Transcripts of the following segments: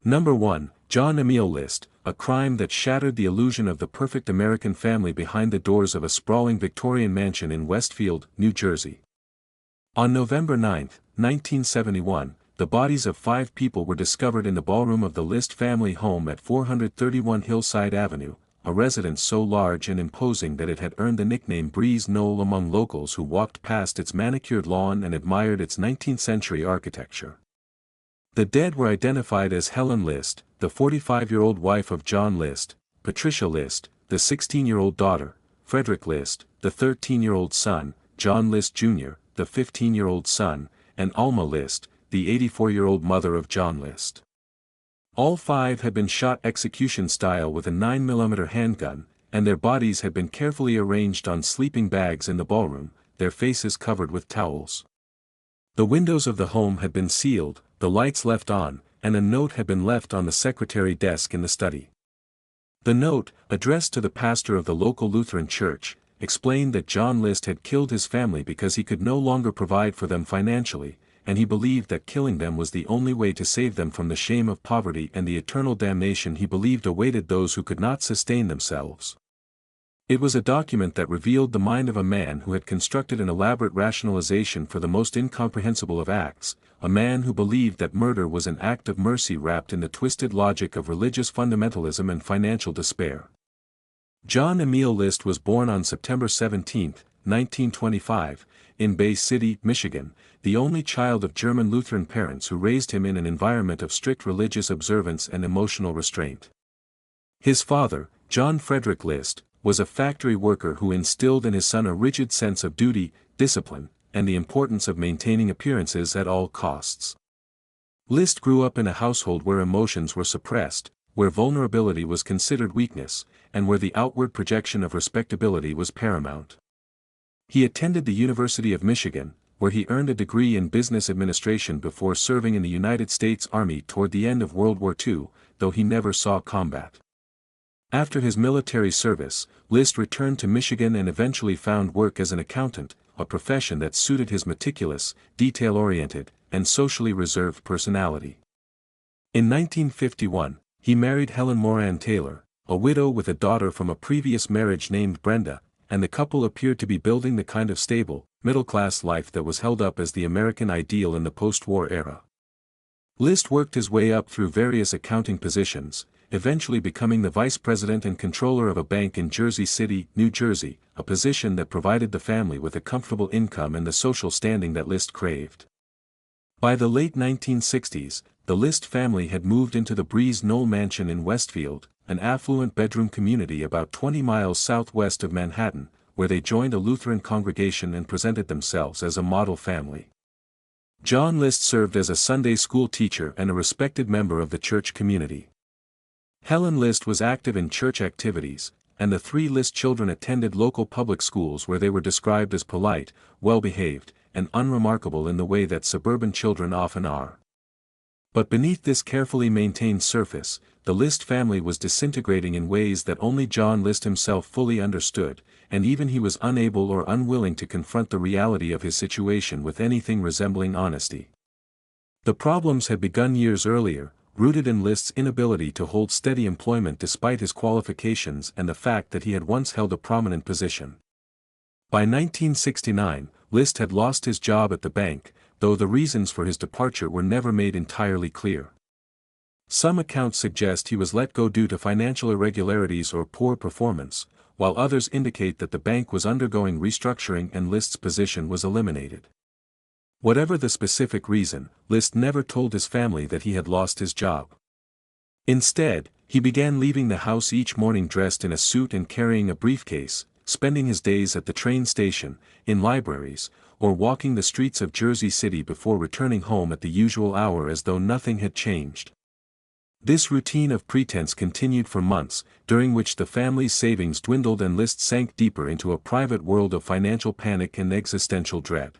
Number 1, John Emil List, a crime that shattered the illusion of the perfect American family behind the doors of a sprawling Victorian mansion in Westfield, New Jersey. On November 9, 1971, the bodies of 5 people were discovered in the ballroom of the List family home at 431 Hillside Avenue, a residence so large and imposing that it had earned the nickname Breeze Knoll among locals who walked past its manicured lawn and admired its 19th-century architecture. The dead were identified as Helen List, the 45-year-old wife of John List, Patricia List, the 16-year-old daughter, Frederick List, the 13-year-old son, John List Jr., the 15-year-old son, and Alma List, the 84-year-old mother of John List. All 5 had been shot execution-style with a 9mm handgun, and their bodies had been carefully arranged on sleeping bags in the ballroom, their faces covered with towels. The windows of the home had been sealed, the lights left on, and a note had been left on the secretary desk in the study. The note, addressed to the pastor of the local Lutheran church, explained that John List had killed his family because he could no longer provide for them financially, and he believed that killing them was the only way to save them from the shame of poverty and the eternal damnation he believed awaited those who could not sustain themselves. It was a document that revealed the mind of a man who had constructed an elaborate rationalization for the most incomprehensible of acts, a man who believed that murder was an act of mercy wrapped in the twisted logic of religious fundamentalism and financial despair. John Emil List was born on September 17, 1925, in Bay City, Michigan, the only child of German Lutheran parents who raised him in an environment of strict religious observance and emotional restraint. His father, John Frederick List, was a factory worker who instilled in his son a rigid sense of duty, discipline, and the importance of maintaining appearances at all costs. List grew up in a household where emotions were suppressed, where vulnerability was considered weakness, and where the outward projection of respectability was paramount. He attended the University of Michigan, where he earned a degree in business administration before serving in the United States Army toward the end of World War II, though he never saw combat. After his military service, List returned to Michigan and eventually found work as an accountant, a profession that suited his meticulous, detail-oriented, and socially reserved personality. In 1951, he married Helen Moran Taylor, a widow with a daughter from a previous marriage named Brenda, and the couple appeared to be building the kind of stable, middle-class life that was held up as the American ideal in the post-war era. List worked his way up through various accounting positions, eventually becoming the vice president and controller of a bank in Jersey City, New Jersey, a position that provided the family with a comfortable income and the social standing that List craved. By the late 1960s, the List family had moved into the Breeze Knoll mansion in Westfield, an affluent bedroom community about 20 miles southwest of Manhattan, where they joined a Lutheran congregation and presented themselves as a model family. John List served as a Sunday school teacher and a respected member of the church community. Helen List was active in church activities, and the 3 List children attended local public schools where they were described as polite, well-behaved, and unremarkable in the way that suburban children often are. But beneath this carefully maintained surface, the List family was disintegrating in ways that only John List himself fully understood, and even he was unable or unwilling to confront the reality of his situation with anything resembling honesty. The problems had begun years earlier, rooted in List's inability to hold steady employment despite his qualifications and the fact that he had once held a prominent position. By 1969, List had lost his job at the bank, though the reasons for his departure were never made entirely clear. Some accounts suggest he was let go due to financial irregularities or poor performance, while others indicate that the bank was undergoing restructuring and List's position was eliminated. Whatever the specific reason, List never told his family that he had lost his job. Instead, he began leaving the house each morning dressed in a suit and carrying a briefcase, spending his days at the train station, in libraries, or walking the streets of Jersey City before returning home at the usual hour as though nothing had changed. This routine of pretense continued for months, during which the family's savings dwindled and List sank deeper into a private world of financial panic and existential dread.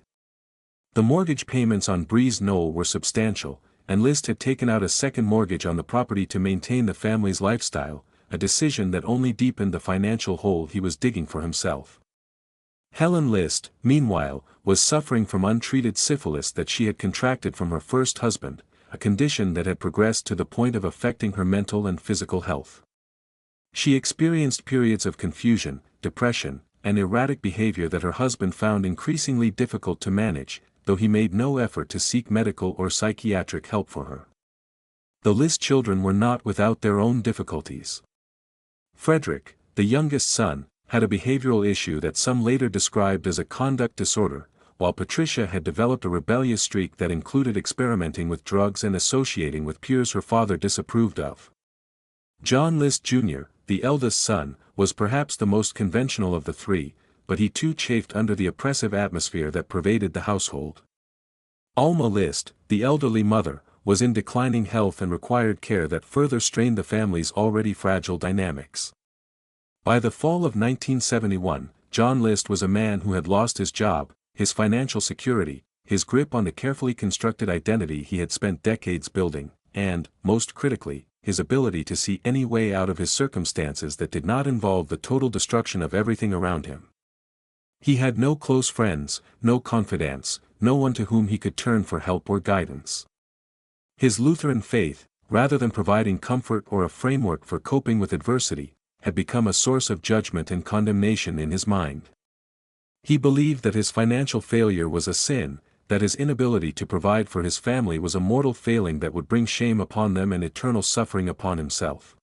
The mortgage payments on Breeze Knoll were substantial, and List had taken out a second mortgage on the property to maintain the family's lifestyle, a decision that only deepened the financial hole he was digging for himself. Helen List, meanwhile, was suffering from untreated syphilis that she had contracted from her first husband, a condition that had progressed to the point of affecting her mental and physical health. She experienced periods of confusion, depression, and erratic behavior that her husband found increasingly difficult to manage, though he made no effort to seek medical or psychiatric help for her. The List children were not without their own difficulties. Frederick, the youngest son, had a behavioral issue that some later described as a conduct disorder, while Patricia had developed a rebellious streak that included experimenting with drugs and associating with peers her father disapproved of. John List Jr., the eldest son, was perhaps the most conventional of the three, but he too chafed under the oppressive atmosphere that pervaded the household. Alma List, the elderly mother, was in declining health and required care that further strained the family's already fragile dynamics. By the fall of 1971, John List was a man who had lost his job, his financial security, his grip on the carefully constructed identity he had spent decades building, and, most critically, his ability to see any way out of his circumstances that did not involve the total destruction of everything around him. He had no close friends, no confidants, no one to whom he could turn for help or guidance. His Lutheran faith, rather than providing comfort or a framework for coping with adversity, had become a source of judgment and condemnation in his mind. He believed that his financial failure was a sin, that his inability to provide for his family was a mortal failing that would bring shame upon them and eternal suffering upon himself.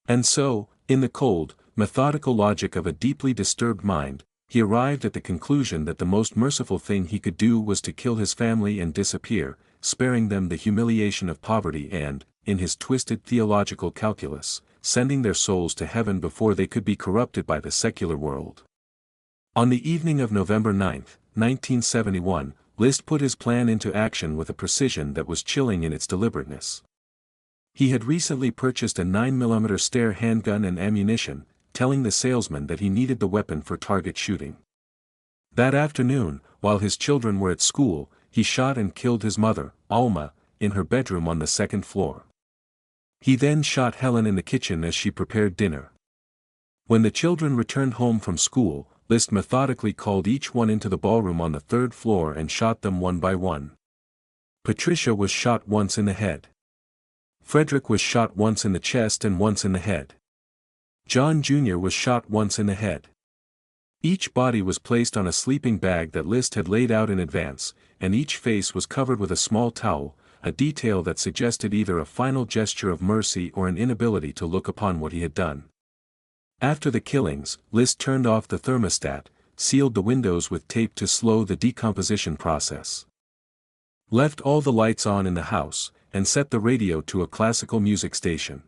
And so, in the cold, methodical logic of a deeply disturbed mind, he arrived at the conclusion that the most merciful thing he could do was to kill his family and disappear, sparing them the humiliation of poverty and, in his twisted theological calculus, sending their souls to heaven before they could be corrupted by the secular world. On the evening of November 9, 1971, List put his plan into action with a precision that was chilling in its deliberateness. He had recently purchased a 9mm Steyr handgun and ammunition, telling the salesman that he needed the weapon for target shooting. That afternoon, while his children were at school, he shot and killed his mother, Alma, in her bedroom on the second floor. He then shot Helen in the kitchen as she prepared dinner. When the children returned home from school, List methodically called each one into the ballroom on the third floor and shot them one by one. Patricia was shot once in the head. Frederick was shot once in the chest and once in the head. John Jr. was shot once in the head. Each body was placed on a sleeping bag that List had laid out in advance, and each face was covered with a small towel, a detail that suggested either a final gesture of mercy or an inability to look upon what he had done. After the killings, List turned off the thermostat, sealed the windows with tape to slow the decomposition process, left all the lights on in the house, and set the radio to a classical music station.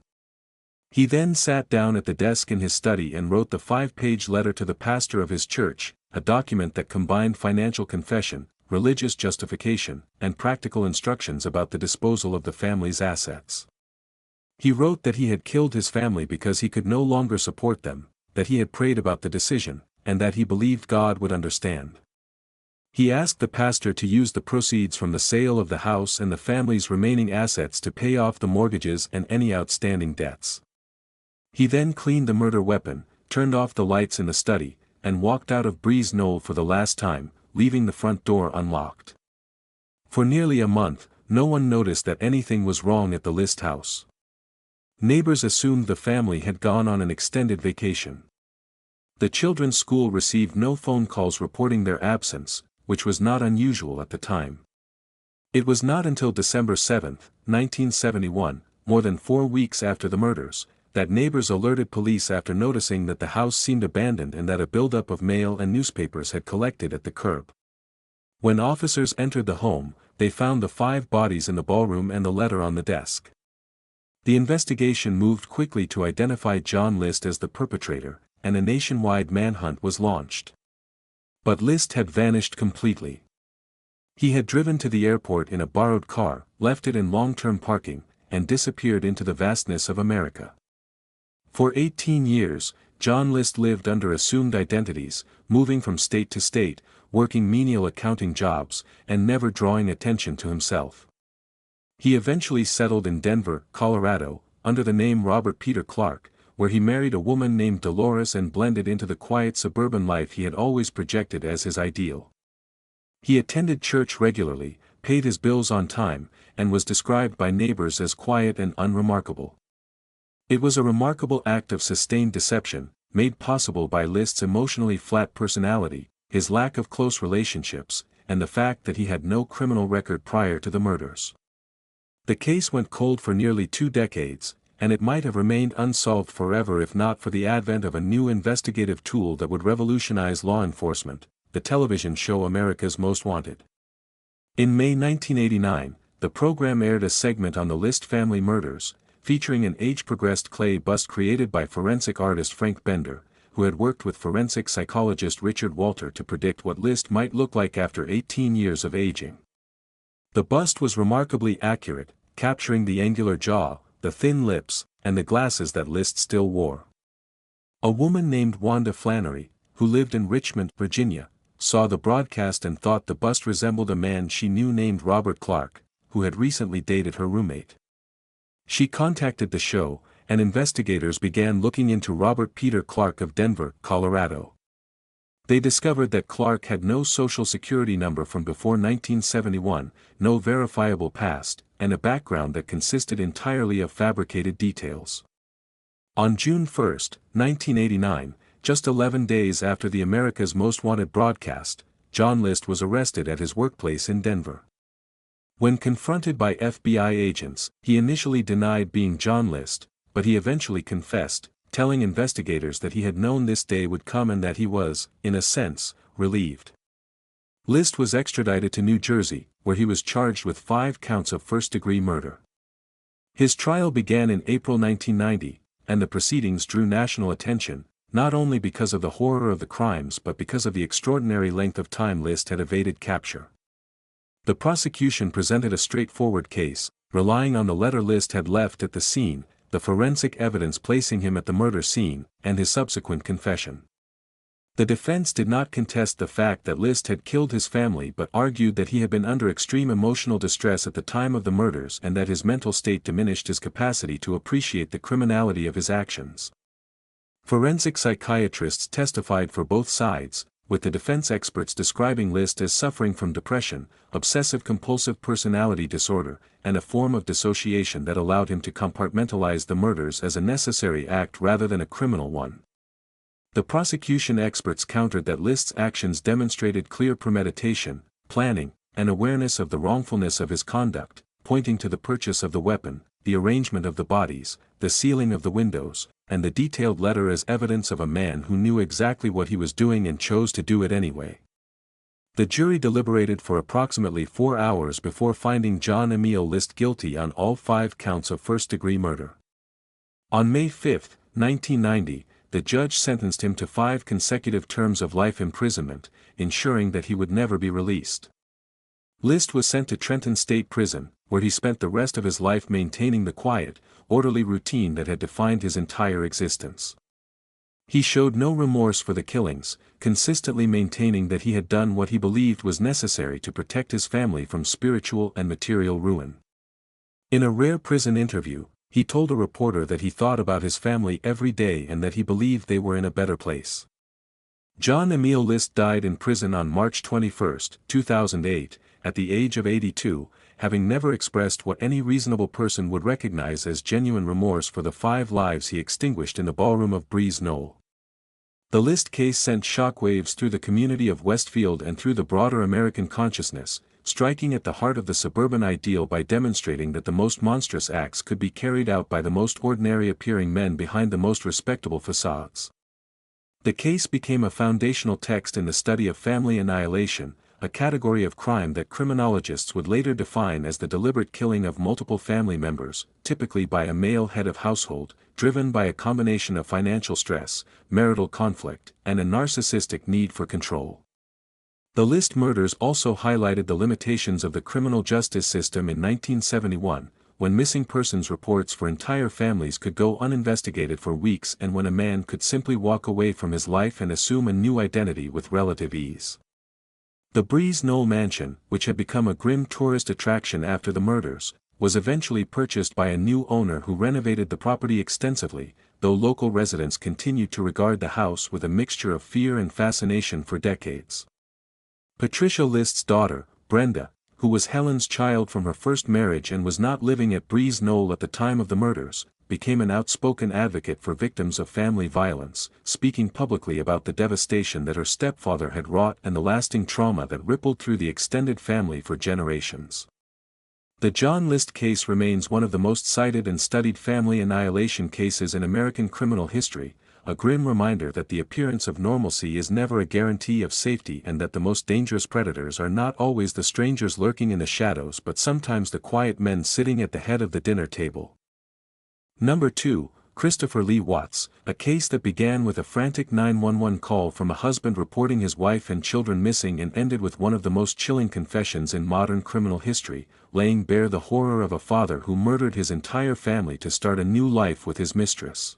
He then sat down at the desk in his study and wrote the 5-page letter to the pastor of his church, a document that combined financial confession, religious justification, and practical instructions about the disposal of the family's assets. He wrote that he had killed his family because he could no longer support them, that he had prayed about the decision, and that he believed God would understand. He asked the pastor to use the proceeds from the sale of the house and the family's remaining assets to pay off the mortgages and any outstanding debts. He then cleaned the murder weapon, turned off the lights in the study, and walked out of Breeze Knoll for the last time, leaving the front door unlocked. For nearly a month, no one noticed that anything was wrong at the List house. Neighbors assumed the family had gone on an extended vacation. The children's school received no phone calls reporting their absence, which was not unusual at the time. It was not until December 7, 1971, more than 4 weeks after the murders, that neighbors alerted police after noticing that the house seemed abandoned and that a buildup of mail and newspapers had collected at the curb. When officers entered the home, they found the 5 bodies in the ballroom and the letter on the desk. The investigation moved quickly to identify John List as the perpetrator, and a nationwide manhunt was launched. But List had vanished completely. He had driven to the airport in a borrowed car, left it in long-term parking, and disappeared into the vastness of America. For 18 years, John List lived under assumed identities, moving from state to state, working menial accounting jobs, and never drawing attention to himself. He eventually settled in Denver, Colorado, under the name Robert Peter Clark, where he married a woman named Dolores and blended into the quiet suburban life he had always projected as his ideal. He attended church regularly, paid his bills on time, and was described by neighbors as quiet and unremarkable. It was a remarkable act of sustained deception, made possible by List's emotionally flat personality, his lack of close relationships, and the fact that he had no criminal record prior to the murders. The case went cold for nearly 2 decades, and it might have remained unsolved forever if not for the advent of a new investigative tool that would revolutionize law enforcement, the television show America's Most Wanted. In May 1989, the program aired a segment on the List family murders, featuring an age-progressed clay bust created by forensic artist Frank Bender, who had worked with forensic psychologist Richard Walter to predict what List might look like after 18 years of aging. The bust was remarkably accurate, capturing the angular jaw, the thin lips, and the glasses that List still wore. A woman named Wanda Flannery, who lived in Richmond, Virginia, saw the broadcast and thought the bust resembled a man she knew named Robert Clark, who had recently dated her roommate. She contacted the show, and investigators began looking into Robert Peter Clark of Denver, Colorado. They discovered that Clark had no social security number from before 1971, no verifiable past, and a background that consisted entirely of fabricated details. On June 1, 1989, just 11 days after the America's Most Wanted broadcast, John List was arrested at his workplace in Denver. When confronted by FBI agents, he initially denied being John List, but he eventually confessed, telling investigators that he had known this day would come and that he was, in a sense, relieved. List was extradited to New Jersey, where he was charged with 5 counts of first-degree murder. His trial began in April 1990, and the proceedings drew national attention, not only because of the horror of the crimes but because of the extraordinary length of time List had evaded capture. The prosecution presented a straightforward case, relying on the letter List had left at the scene, the forensic evidence placing him at the murder scene, and his subsequent confession. The defense did not contest the fact that List had killed his family but argued that he had been under extreme emotional distress at the time of the murders and that his mental state diminished his capacity to appreciate the criminality of his actions. Forensic psychiatrists testified for both sides, with the defense experts describing List as suffering from depression, obsessive-compulsive personality disorder, and a form of dissociation that allowed him to compartmentalize the murders as a necessary act rather than a criminal one. The prosecution experts countered that List's actions demonstrated clear premeditation, planning, and awareness of the wrongfulness of his conduct, pointing to the purchase of the weapon, the arrangement of the bodies, the sealing of the windows, and the detailed letter as evidence of a man who knew exactly what he was doing and chose to do it anyway. The jury deliberated for approximately 4 hours before finding John Emil List guilty on all 5 counts of first-degree murder. On May 5, 1990, the judge sentenced him to 5 consecutive terms of life imprisonment, ensuring that he would never be released. List was sent to Trenton State Prison, where he spent the rest of his life maintaining the quiet, orderly routine that had defined his entire existence. He showed no remorse for the killings, consistently maintaining that he had done what he believed was necessary to protect his family from spiritual and material ruin. In a rare prison interview, he told a reporter that he thought about his family every day and that he believed they were in a better place. John Emil List died in prison on March 21, 2008, at the age of 82, having never expressed what any reasonable person would recognize as genuine remorse for the 5 lives he extinguished in the ballroom of Breeze Knoll. The List case sent shockwaves through the community of Westfield and through the broader American consciousness, striking at the heart of the suburban ideal by demonstrating that the most monstrous acts could be carried out by the most ordinary-appearing men behind the most respectable facades. The case became a foundational text in the study of family annihilation, a category of crime that criminologists would later define as the deliberate killing of multiple family members, typically by a male head of household, driven by a combination of financial stress, marital conflict, and a narcissistic need for control. The List murders also highlighted the limitations of the criminal justice system in 1971, when missing persons reports for entire families could go uninvestigated for weeks and when a man could simply walk away from his life and assume a new identity with relative ease. The Breeze Knoll mansion, which had become a grim tourist attraction after the murders, was eventually purchased by a new owner who renovated the property extensively, though local residents continued to regard the house with a mixture of fear and fascination for decades. Patricia List's daughter, Brenda, who was Helen's child from her first marriage and was not living at Breeze Knoll at the time of the murders, became an outspoken advocate for victims of family violence, speaking publicly about the devastation that her stepfather had wrought and the lasting trauma that rippled through the extended family for generations. The John List case remains one of the most cited and studied family annihilation cases in American criminal history, a grim reminder that the appearance of normalcy is never a guarantee of safety and that the most dangerous predators are not always the strangers lurking in the shadows but sometimes the quiet men sitting at the head of the dinner table. Number 2, Christopher Lee Watts, a case that began with a frantic 911 call from a husband reporting his wife and children missing and ended with one of the most chilling confessions in modern criminal history, laying bare the horror of a father who murdered his entire family to start a new life with his mistress.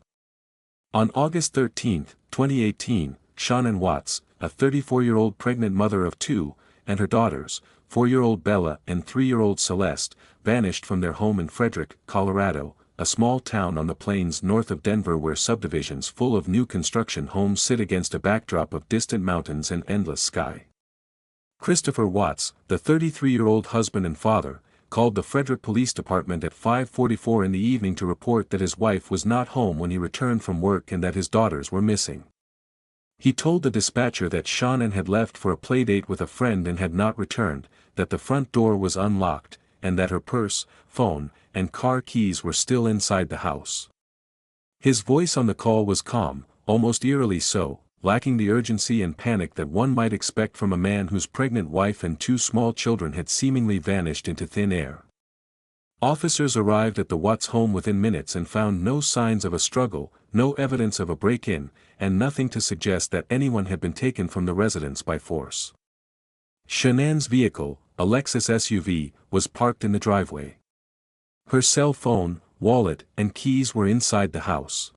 On August 13, 2018, Shannon Watts, a 34-year-old pregnant mother of 2, and her daughters, 4-year-old Bella and 3-year-old Celeste, vanished from their home in Frederick, Colorado, a small town on the plains north of Denver where subdivisions full of new construction homes sit against a backdrop of distant mountains and endless sky. Christopher Watts, the 33-year-old husband and father, called the Frederick Police Department at 5:44 in the evening to report that his wife was not home when he returned from work and that his daughters were missing. He told the dispatcher that Shannon had left for a playdate with a friend and had not returned, that the front door was unlocked, and that her purse, phone, and car keys were still inside the house. His voice on the call was calm, almost eerily so, lacking the urgency and panic that one might expect from a man whose pregnant wife and 2 small children had seemingly vanished into thin air. Officers arrived at the Watts home within minutes and found no signs of a struggle, no evidence of a break-in, and nothing to suggest that anyone had been taken from the residence by force. Shannon's vehicle, a Lexus SUV, was parked in the driveway. Her cell phone, wallet, and keys were inside the house.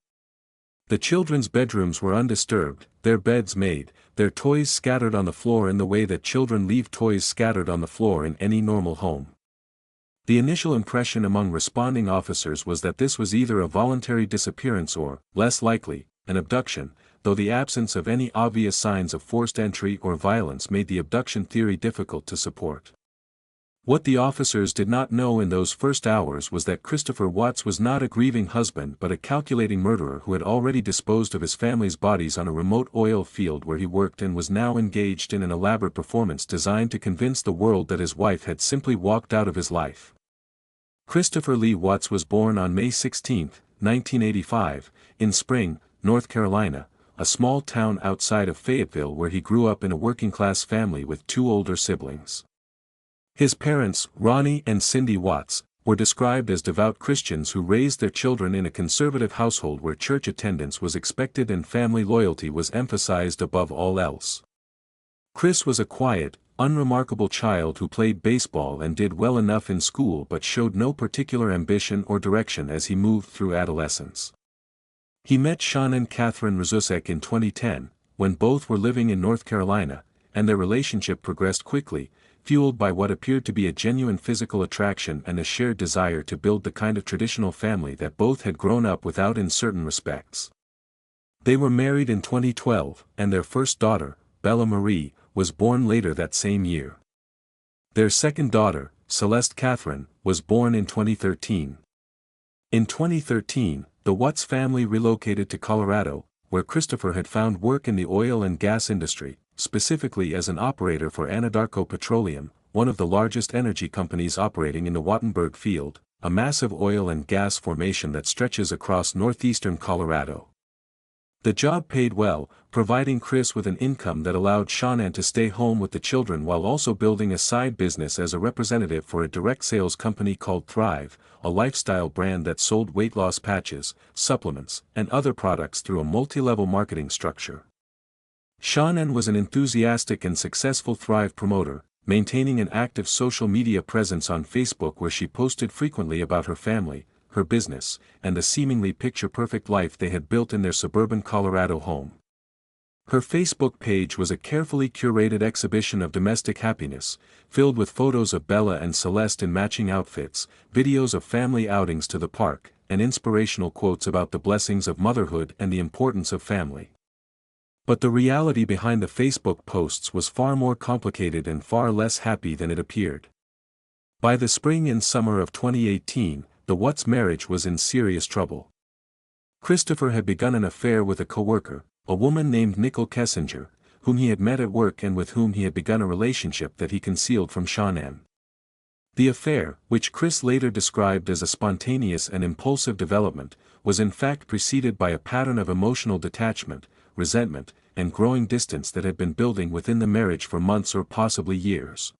The children's bedrooms were undisturbed, their beds made, their toys scattered on the floor in the way that children leave toys scattered on the floor in any normal home. The initial impression among responding officers was that this was either a voluntary disappearance or, less likely, an abduction, though the absence of any obvious signs of forced entry or violence made the abduction theory difficult to support. What the officers did not know in those first hours was that Christopher Watts was not a grieving husband but a calculating murderer who had already disposed of his family's bodies on a remote oil field where he worked and was now engaged in an elaborate performance designed to convince the world that his wife had simply walked out of his life. Christopher Lee Watts was born on May 16, 1985, in Spring, North Carolina, a small town outside of Fayetteville where he grew up in a working-class family with 2 older siblings. His parents, Ronnie and Cindy Watts, were described as devout Christians who raised their children in a conservative household where church attendance was expected and family loyalty was emphasized above all else. Chris was a quiet, unremarkable child who played baseball and did well enough in school but showed no particular ambition or direction as he moved through adolescence. He met Shannon Catherine Razusek in 2010, when both were living in North Carolina, and their relationship progressed quickly, fueled by what appeared to be a genuine physical attraction and a shared desire to build the kind of traditional family that both had grown up without in certain respects. They were married in 2012, and their first daughter, Bella Marie, was born later that same year. Their second daughter, Celeste Catherine, was born in 2013. In 2013, the Watts family relocated to Colorado, where Christopher had found work in the oil and gas industry, specifically as an operator for Anadarko Petroleum, one of the largest energy companies operating in the Wattenberg Field, a massive oil and gas formation that stretches across northeastern Colorado. The job paid well, providing Chris with an income that allowed Shannon to stay home with the children while also building a side business as a representative for a direct sales company called Thrive, a lifestyle brand that sold weight loss patches, supplements, and other products through a multi-level marketing structure. Shannon was an enthusiastic and successful Thrive promoter, maintaining an active social media presence on Facebook where she posted frequently about her family, her business, and the seemingly picture-perfect life they had built in their suburban Colorado home. Her Facebook page was a carefully curated exhibition of domestic happiness, filled with photos of Bella and Celeste in matching outfits, videos of family outings to the park, and inspirational quotes about the blessings of motherhood and the importance of family. But the reality behind the Facebook posts was far more complicated and far less happy than it appeared. By the spring and summer of 2018, the Watts marriage was in serious trouble. Christopher had begun an affair with a coworker, a woman named Nicole Kessinger, whom he had met at work and with whom he had begun a relationship that he concealed from Shanann. The affair, which Chris later described as a spontaneous and impulsive development, was in fact preceded by a pattern of emotional detachment, resentment, and growing distance that had been building within the marriage for months or possibly years.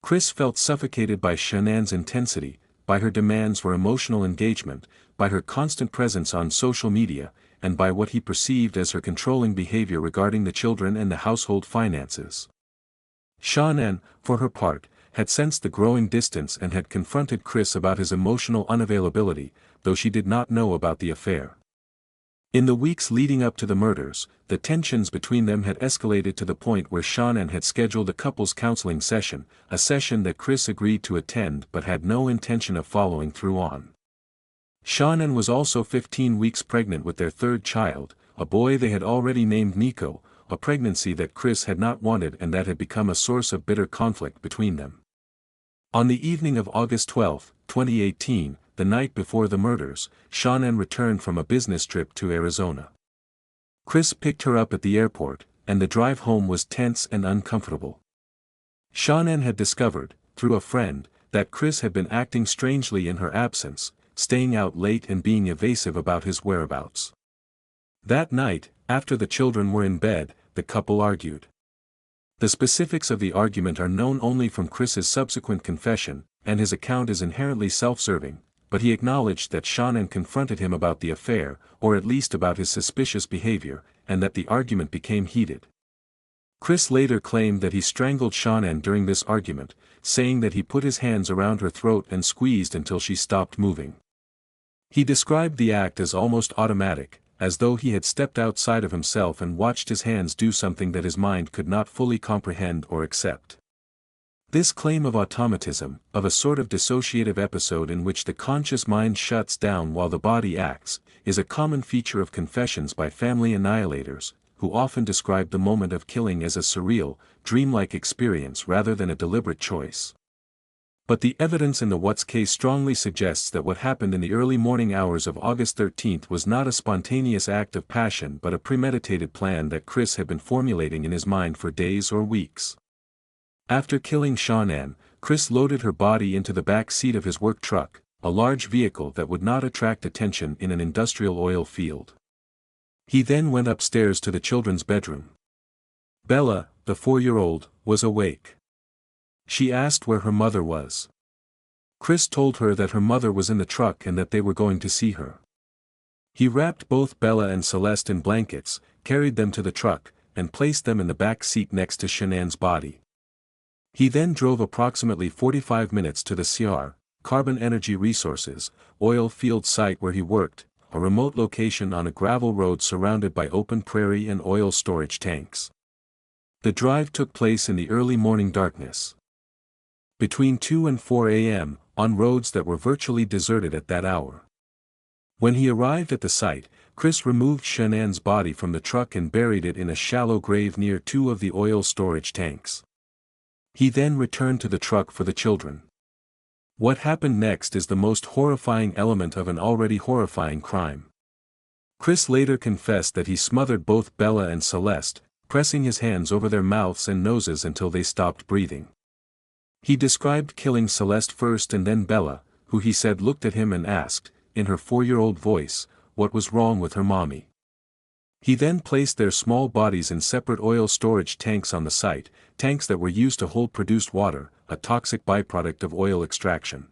Chris felt suffocated by Shanann's intensity, by her demands for emotional engagement, by her constant presence on social media, and by what he perceived as her controlling behavior regarding the children and the household finances. Shanann, for her part, had sensed the growing distance and had confronted Chris about his emotional unavailability, though she did not know about the affair. In the weeks leading up to the murders, the tensions between them had escalated to the point where Shanann had scheduled a couples counseling session, a session that Chris agreed to attend but had no intention of following through on. Shanann was also 15 weeks pregnant with their third child, a boy they had already named Nico, a pregnancy that Chris had not wanted and that had become a source of bitter conflict between them. On the evening of August 12, 2018, the night before the murders, Shanann returned from a business trip to Arizona. Chris picked her up at the airport, and the drive home was tense and uncomfortable. Shanann had discovered, through a friend, that Chris had been acting strangely in her absence, staying out late and being evasive about his whereabouts. That night, after the children were in bed, the couple argued. The specifics of the argument are known only from Chris's subsequent confession, and his account is inherently self-serving, but he acknowledged that Shanann confronted him about the affair, or at least about his suspicious behavior, and that the argument became heated. Chris later claimed that he strangled Shanann during this argument, saying that he put his hands around her throat and squeezed until she stopped moving. He described the act as almost automatic, as though he had stepped outside of himself and watched his hands do something that his mind could not fully comprehend or accept. This claim of automatism, of a sort of dissociative episode in which the conscious mind shuts down while the body acts, is a common feature of confessions by family annihilators, who often describe the moment of killing as a surreal, dreamlike experience rather than a deliberate choice. But the evidence in the Watts case strongly suggests that what happened in the early morning hours of August 13 was not a spontaneous act of passion but a premeditated plan that Chris had been formulating in his mind for days or weeks. After killing Shanann, Chris loaded her body into the back seat of his work truck, a large vehicle that would not attract attention in an industrial oil field. He then went upstairs to the children's bedroom. Bella, the 4-year-old, was awake. She asked where her mother was. Chris told her that her mother was in the truck and that they were going to see her. He wrapped both Bella and Celeste in blankets, carried them to the truck, and placed them in the back seat next to Shanann's body. He then drove approximately 45 minutes to the CR, Carbon Energy Resources, oil field site where he worked, a remote location on a gravel road surrounded by open prairie and oil storage tanks. The drive took place in the early morning darkness. Between 2 and 4 a.m., on roads that were virtually deserted at that hour. When he arrived at the site, Chris removed Shanann's body from the truck and buried it in a shallow grave near 2 of the oil storage tanks. He then returned to the truck for the children. What happened next is the most horrifying element of an already horrifying crime. Chris later confessed that he smothered both Bella and Celeste, pressing his hands over their mouths and noses until they stopped breathing. He described killing Celeste first and then Bella, who he said looked at him and asked, in her 4-year-old voice, what was wrong with her mommy. He then placed their small bodies in separate oil storage tanks on the site, tanks that were used to hold produced water, a toxic byproduct of oil extraction.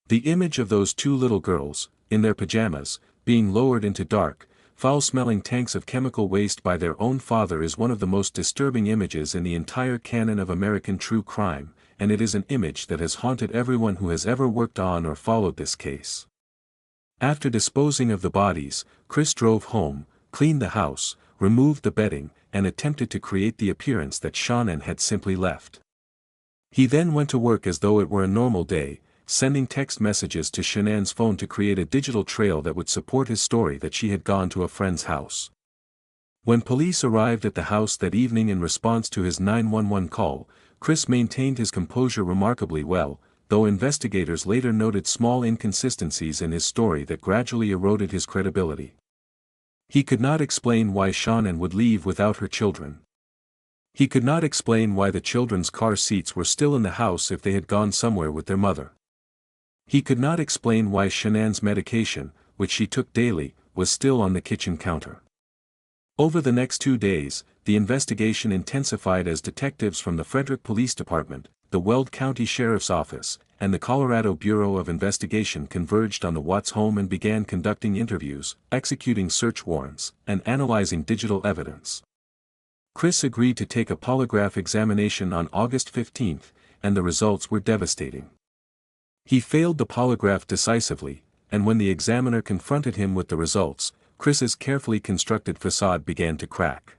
The image of those 2 little girls, in their pajamas, being lowered into dark, foul-smelling tanks of chemical waste by their own father is one of the most disturbing images in the entire canon of American true crime, and it is an image that has haunted everyone who has ever worked on or followed this case. After disposing of the bodies, Chris drove home, cleaned the house, removed the bedding, and attempted to create the appearance that Shanann had simply left. He then went to work as though it were a normal day, sending text messages to Shanann's phone to create a digital trail that would support his story that she had gone to a friend's house. When police arrived at the house that evening in response to his 911 call, Chris maintained his composure remarkably well, though investigators later noted small inconsistencies in his story that gradually eroded his credibility. He could not explain why Shannon would leave without her children. He could not explain why the children's car seats were still in the house if they had gone somewhere with their mother. He could not explain why Shannon's medication, which she took daily, was still on the kitchen counter. Over the next 2 days, the investigation intensified as detectives from the Frederick Police Department, the Weld County Sheriff's Office, and the Colorado Bureau of Investigation converged on the Watts home and began conducting interviews, executing search warrants, and analyzing digital evidence. Chris agreed to take a polygraph examination on August 15, and the results were devastating. He failed the polygraph decisively, and when the examiner confronted him with the results, Chris's carefully constructed facade began to crack.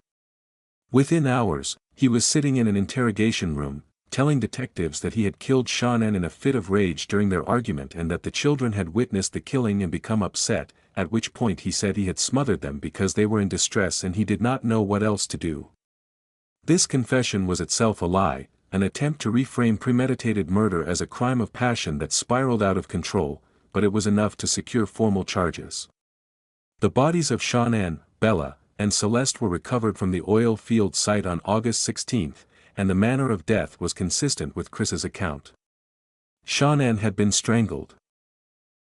Within hours, he was sitting in an interrogation room, telling detectives that he had killed Shannon in a fit of rage during their argument and that the children had witnessed the killing and become upset, at which point he said he had smothered them because they were in distress and he did not know what else to do. This confession was itself a lie, an attempt to reframe premeditated murder as a crime of passion that spiraled out of control, but it was enough to secure formal charges. The bodies of Shannon, Bella, and Celeste were recovered from the oil field site on August 16, and the manner of death was consistent with Chris's account. Shannon had been strangled.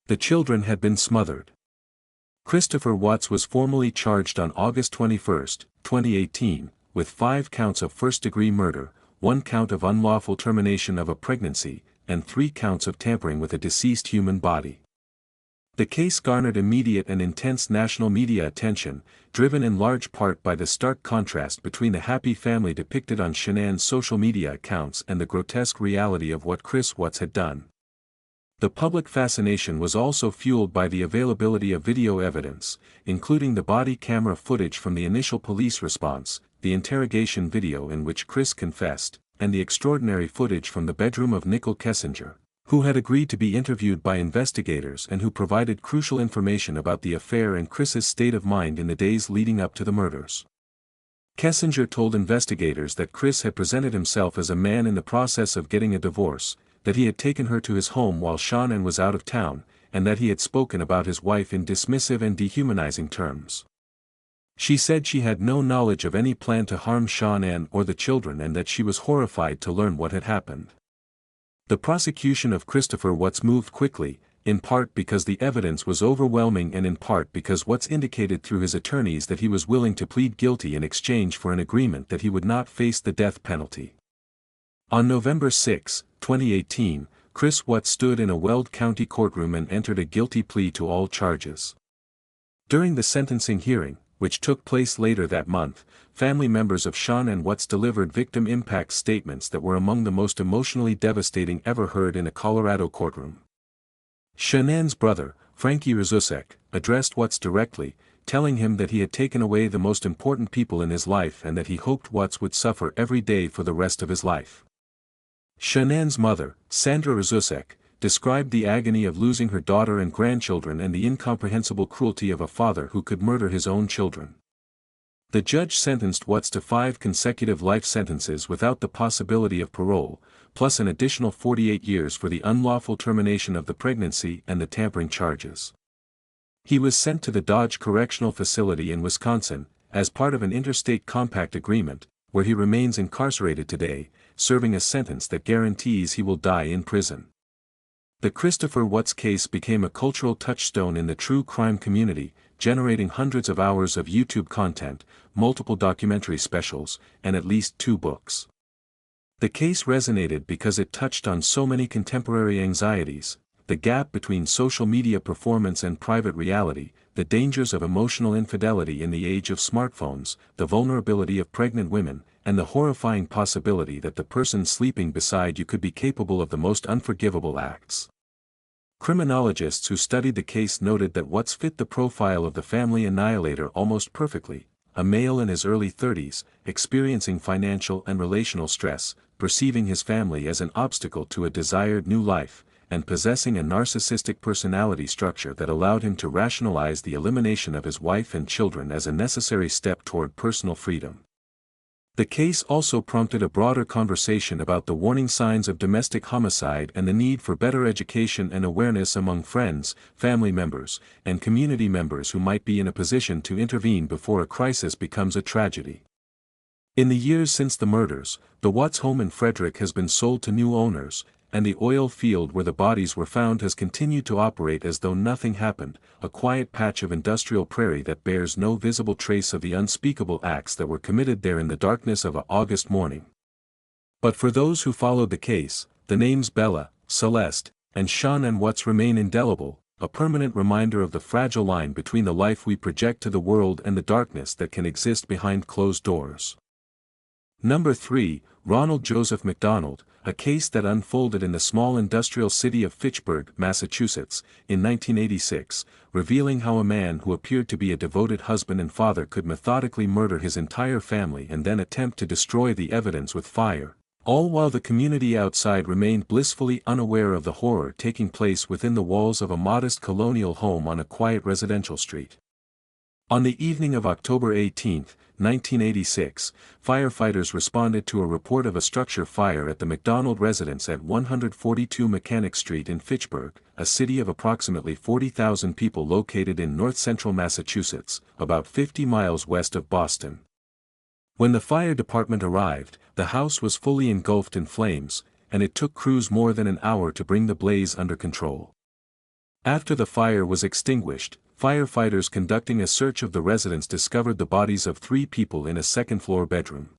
The children had been smothered. Christopher Watts was formally charged on August 21, 2018, with 5 counts of first-degree murder, 1 count of unlawful termination of a pregnancy, and 3 counts of tampering with a deceased human body. The case garnered immediate and intense national media attention, driven in large part by the stark contrast between the happy family depicted on Shannon's social media accounts and the grotesque reality of what Chris Watts had done. The public fascination was also fueled by the availability of video evidence, including the body camera footage from the initial police response, the interrogation video in which Chris confessed, and the extraordinary footage from the bedroom of Nicole Kessinger, who had agreed to be interviewed by investigators and who provided crucial information about the affair and Chris's state of mind in the days leading up to the murders. Kessinger told investigators that Chris had presented himself as a man in the process of getting a divorce, that he had taken her to his home while Shannon was out of town, and that he had spoken about his wife in dismissive and dehumanizing terms. She said she had no knowledge of any plan to harm Shannon or the children and that she was horrified to learn what had happened. The prosecution of Christopher Watts moved quickly, in part because the evidence was overwhelming and in part because Watts indicated through his attorneys that he was willing to plead guilty in exchange for an agreement that he would not face the death penalty. On November 6, 2018, Chris Watts stood in a Weld County courtroom and entered a guilty plea to all charges. During the sentencing hearing, which took place later that month, family members of Shannon Watts delivered victim impact statements that were among the most emotionally devastating ever heard in a Colorado courtroom. Shannon's brother, Frankie Rzusek, addressed Watts directly, telling him that he had taken away the most important people in his life and that he hoped Watts would suffer every day for the rest of his life. Shannon's mother, Sandra Rzusek, described the agony of losing her daughter and grandchildren and the incomprehensible cruelty of a father who could murder his own children. The judge sentenced Watts to 5 consecutive life sentences without the possibility of parole, plus an additional 48 years for the unlawful termination of the pregnancy and the tampering charges. He was sent to the Dodge Correctional Facility in Wisconsin, as part of an interstate compact agreement, where he remains incarcerated today, serving a sentence that guarantees he will die in prison. The Christopher Watts case became a cultural touchstone in the true crime community, generating hundreds of hours of YouTube content, multiple documentary specials, and at least 2 books. The case resonated because it touched on so many contemporary anxieties: the gap between social media performance and private reality, the dangers of emotional infidelity in the age of smartphones, the vulnerability of pregnant women, and the horrifying possibility that the person sleeping beside you could be capable of the most unforgivable acts. Criminologists who studied the case noted that Watts fit the profile of the family annihilator almost perfectly: a male in his early 30s, experiencing financial and relational stress, perceiving his family as an obstacle to a desired new life, and possessing a narcissistic personality structure that allowed him to rationalize the elimination of his wife and children as a necessary step toward personal freedom. The case also prompted a broader conversation about the warning signs of domestic homicide and the need for better education and awareness among friends, family members, and community members who might be in a position to intervene before a crisis becomes a tragedy. In the years since the murders, the Watts home in Frederick has been sold to new owners, and the oil field where the bodies were found has continued to operate as though nothing happened, a quiet patch of industrial prairie that bears no visible trace of the unspeakable acts that were committed there in the darkness of an August morning. But for those who followed the case, the names Bella, Celeste, and Sean and Watts remain indelible, a permanent reminder of the fragile line between the life we project to the world and the darkness that can exist behind closed doors. Number 3, Ronald Joseph McDonald, a case that unfolded in the small industrial city of Fitchburg, Massachusetts, in 1986, revealing how a man who appeared to be a devoted husband and father could methodically murder his entire family and then attempt to destroy the evidence with fire, all while the community outside remained blissfully unaware of the horror taking place within the walls of a modest colonial home on a quiet residential street. On the evening of October 18, 1986, firefighters responded to a report of a structure fire at the McDonald residence at 142 Mechanic Street in Fitchburg, a city of approximately 40,000 people located in north-central Massachusetts, about 50 miles west of Boston. When the fire department arrived, the house was fully engulfed in flames, and it took crews more than an hour to bring the blaze under control. After the fire was extinguished, firefighters conducting a search of the residence discovered the bodies of 3 people in a second-floor bedroom.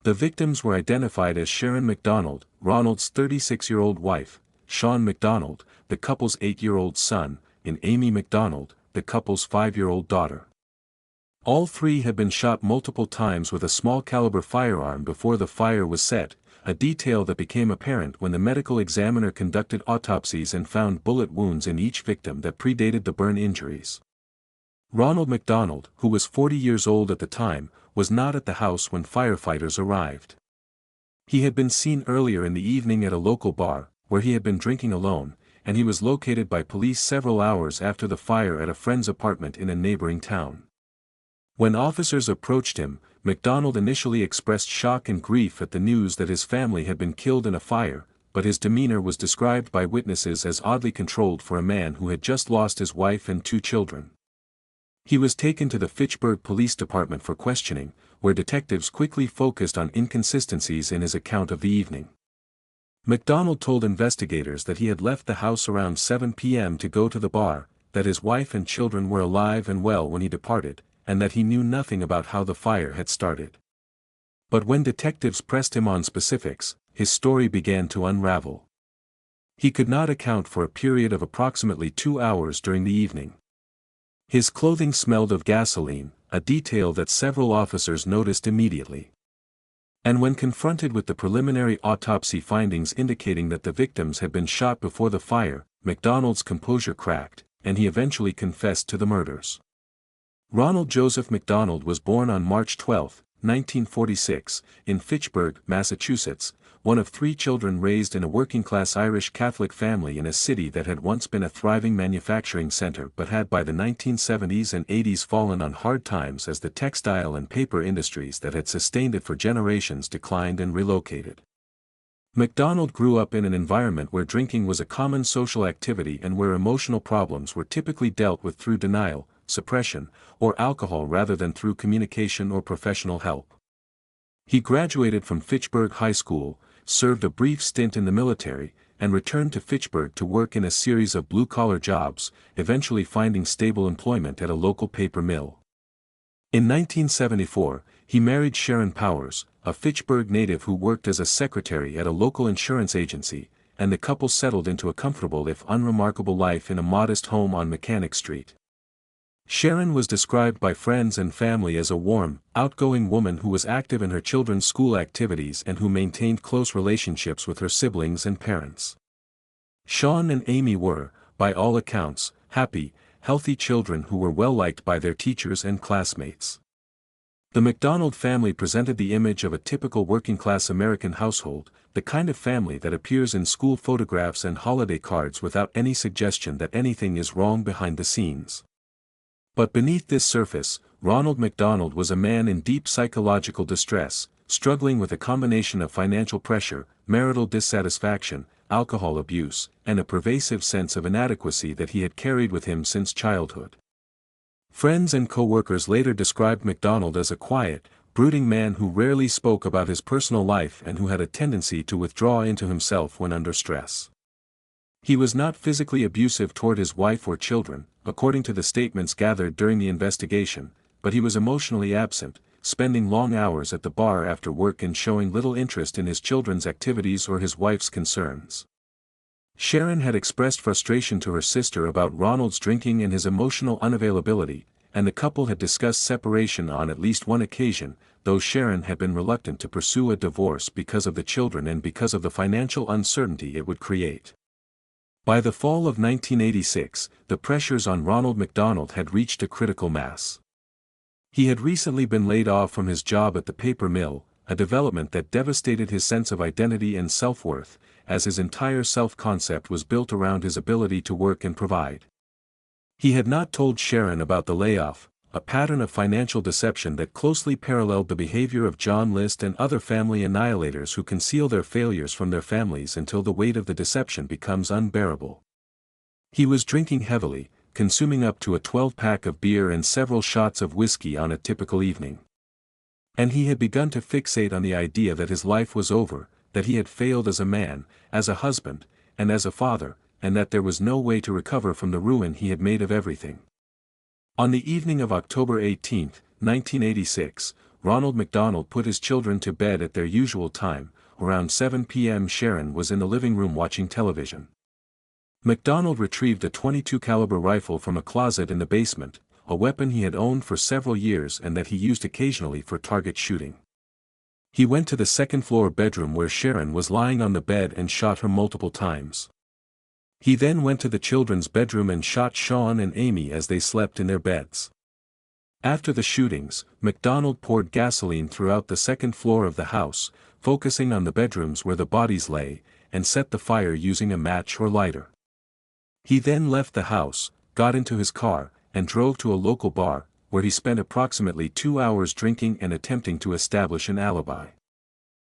The victims were identified as Sharon McDonald, Ronald's 36-year-old wife, Sean McDonald, the couple's 8-year-old son, and Amy McDonald, the couple's 5-year-old daughter. All 3 had been shot multiple times with a small-caliber firearm before the fire was set, a detail that became apparent when the medical examiner conducted autopsies and found bullet wounds in each victim that predated the burn injuries. Ronald McDonald, who was 40 years old at the time, was not at the house when firefighters arrived. He had been seen earlier in the evening at a local bar, where he had been drinking alone, and he was located by police several hours after the fire at a friend's apartment in a neighboring town. When officers approached him, McDonald initially expressed shock and grief at the news that his family had been killed in a fire, but his demeanor was described by witnesses as oddly controlled for a man who had just lost his wife and 2 children. He was taken to the Fitchburg Police Department for questioning, where detectives quickly focused on inconsistencies in his account of the evening. McDonald told investigators that he had left the house around 7 p.m. to go to the bar, that his wife and children were alive and well when he departed, and that he knew nothing about how the fire had started. But when detectives pressed him on specifics, his story began to unravel. He could not account for a period of approximately 2 hours during the evening. His clothing smelled of gasoline, a detail that several officers noticed immediately. And when confronted with the preliminary autopsy findings indicating that the victims had been shot before the fire, McDonald's composure cracked, and he eventually confessed to the murders. Ronald Joseph McDonald was born on March 12, 1946, in Fitchburg, Massachusetts, one of 3 children raised in a working-class Irish Catholic family in a city that had once been a thriving manufacturing center but had by the 1970s and 80s fallen on hard times as the textile and paper industries that had sustained it for generations declined and relocated. McDonald grew up in an environment where drinking was a common social activity and where emotional problems were typically dealt with through denial, suppression, or alcohol rather than through communication or professional help. He graduated from Fitchburg High School, served a brief stint in the military, and returned to Fitchburg to work in a series of blue-collar jobs, eventually finding stable employment at a local paper mill. In 1974, he married Sharon Powers, a Fitchburg native who worked as a secretary at a local insurance agency, and the couple settled into a comfortable if unremarkable life in a modest home on Mechanic Street. Sharon was described by friends and family as a warm, outgoing woman who was active in her children's school activities and who maintained close relationships with her siblings and parents. Sean and Amy were, by all accounts, happy, healthy children who were well liked by their teachers and classmates. The McDonald family presented the image of a typical working-class American household, the kind of family that appears in school photographs and holiday cards without any suggestion that anything is wrong behind the scenes. But beneath this surface, Ronald McDonald was a man in deep psychological distress, struggling with a combination of financial pressure, marital dissatisfaction, alcohol abuse, and a pervasive sense of inadequacy that he had carried with him since childhood. Friends and co-workers later described McDonald as a quiet, brooding man who rarely spoke about his personal life and who had a tendency to withdraw into himself when under stress. He was not physically abusive toward his wife or children, according to the statements gathered during the investigation, but he was emotionally absent, spending long hours at the bar after work and showing little interest in his children's activities or his wife's concerns. Sharon had expressed frustration to her sister about Ronald's drinking and his emotional unavailability, and the couple had discussed separation on at least one occasion, though Sharon had been reluctant to pursue a divorce because of the children and because of the financial uncertainty it would create. By the fall of 1986, the pressures on Ronald McDonald had reached a critical mass. He had recently been laid off from his job at the paper mill, a development that devastated his sense of identity and self-worth, as his entire self-concept was built around his ability to work and provide. He had not told Sharon about the layoff, a pattern of financial deception that closely paralleled the behavior of John List and other family annihilators who conceal their failures from their families until the weight of the deception becomes unbearable. He was drinking heavily, consuming up to a 12-pack of beer and several shots of whiskey on a typical evening. And he had begun to fixate on the idea that his life was over, that he had failed as a man, as a husband, and as a father, and that there was no way to recover from the ruin he had made of everything. On the evening of October 18, 1986, Ronald McDonald put his children to bed at their usual time. Around 7 p.m. Sharon was in the living room watching television. McDonald retrieved a .22 caliber rifle from a closet in the basement, a weapon he had owned for several years and that he used occasionally for target shooting. He went to the second-floor bedroom where Sharon was lying on the bed and shot her multiple times. He then went to the children's bedroom and shot Sean and Amy as they slept in their beds. After the shootings, McDonald poured gasoline throughout the second floor of the house, focusing on the bedrooms where the bodies lay, and set the fire using a match or lighter. He then left the house, got into his car, and drove to a local bar, where he spent approximately 2 hours drinking and attempting to establish an alibi.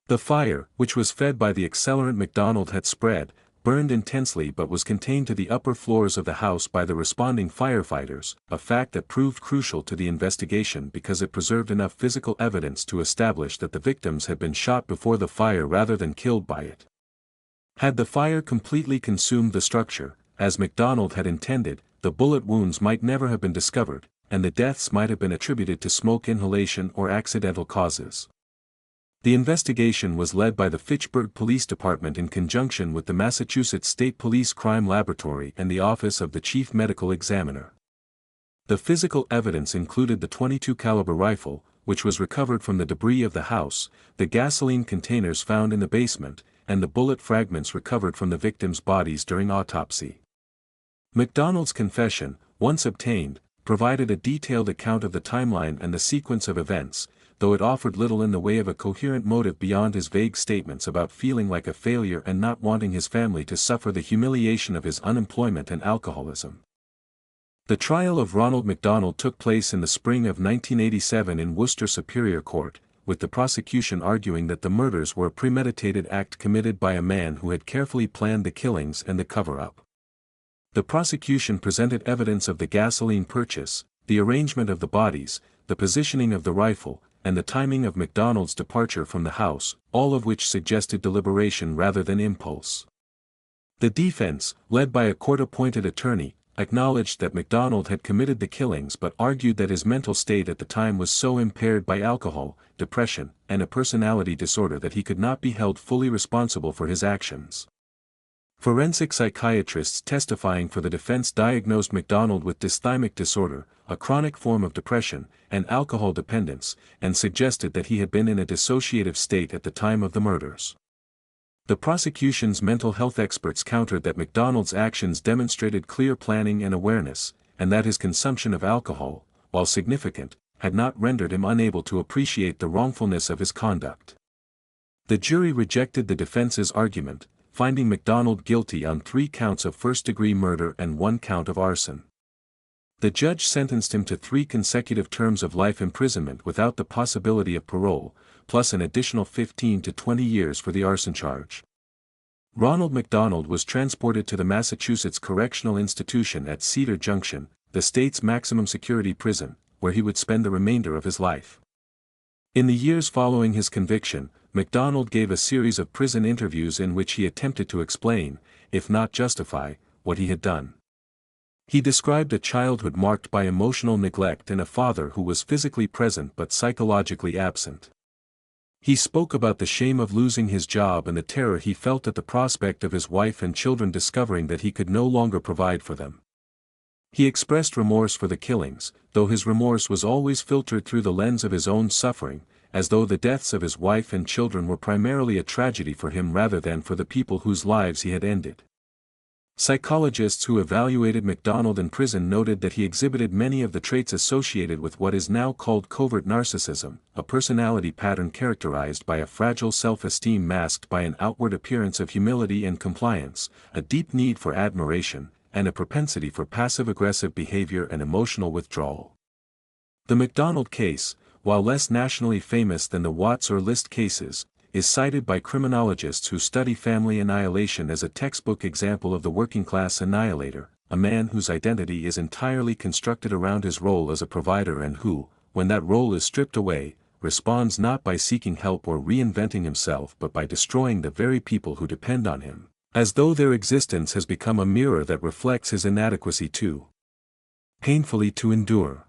The fire, which was fed by the accelerant McDonald had spread, burned intensely but was contained to the upper floors of the house by the responding firefighters, a fact that proved crucial to the investigation because it preserved enough physical evidence to establish that the victims had been shot before the fire rather than killed by it. Had the fire completely consumed the structure, as McDonald had intended, the bullet wounds might never have been discovered, and the deaths might have been attributed to smoke inhalation or accidental causes. The investigation was led by the Fitchburg Police Department in conjunction with the Massachusetts State Police Crime Laboratory and the Office of the Chief Medical Examiner. The physical evidence included the .22 caliber rifle, which was recovered from the debris of the house, the gasoline containers found in the basement, and the bullet fragments recovered from the victims' bodies during autopsy. McDonald's confession, once obtained, provided a detailed account of the timeline and the sequence of events, though it offered little in the way of a coherent motive beyond his vague statements about feeling like a failure and not wanting his family to suffer the humiliation of his unemployment and alcoholism. The trial of Ronald McDonald took place in the spring of 1987 in Worcester Superior Court, with the prosecution arguing that the murders were a premeditated act committed by a man who had carefully planned the killings and the cover-up. The prosecution presented evidence of the gasoline purchase, the arrangement of the bodies, the positioning of the rifle, and the timing of McDonald's departure from the house, all of which suggested deliberation rather than impulse. The defense, led by a court-appointed attorney, acknowledged that McDonald had committed the killings but argued that his mental state at the time was so impaired by alcohol, depression, and a personality disorder that he could not be held fully responsible for his actions. Forensic psychiatrists testifying for the defense diagnosed McDonald with dysthymic disorder, a chronic form of depression, and alcohol dependence, and suggested that he had been in a dissociative state at the time of the murders. The prosecution's mental health experts countered that McDonald's actions demonstrated clear planning and awareness, and that his consumption of alcohol, while significant, had not rendered him unable to appreciate the wrongfulness of his conduct. The jury rejected the defense's argument, finding McDonald guilty on 3 counts of first-degree murder and 1 count of arson. The judge sentenced him to 3 consecutive terms of life imprisonment without the possibility of parole, plus an additional 15 to 20 years for the arson charge. Ronald McDonald was transported to the Massachusetts Correctional Institution at Cedar Junction, the state's maximum security prison, where he would spend the remainder of his life. In the years following his conviction, McDonald gave a series of prison interviews in which he attempted to explain, if not justify, what he had done. He described a childhood marked by emotional neglect and a father who was physically present but psychologically absent. He spoke about the shame of losing his job and the terror he felt at the prospect of his wife and children discovering that he could no longer provide for them. He expressed remorse for the killings, though his remorse was always filtered through the lens of his own suffering, as though the deaths of his wife and children were primarily a tragedy for him rather than for the people whose lives he had ended. Psychologists who evaluated McDonald in prison noted that he exhibited many of the traits associated with what is now called covert narcissism, a personality pattern characterized by a fragile self-esteem masked by an outward appearance of humility and compliance, a deep need for admiration, and a propensity for passive-aggressive behavior and emotional withdrawal. The McDonald case, while less nationally famous than the Watts or List cases, is cited by criminologists who study family annihilation as a textbook example of the working-class annihilator, a man whose identity is entirely constructed around his role as a provider and who, when that role is stripped away, responds not by seeking help or reinventing himself but by destroying the very people who depend on him, as though their existence has become a mirror that reflects his inadequacy too painfully to endure.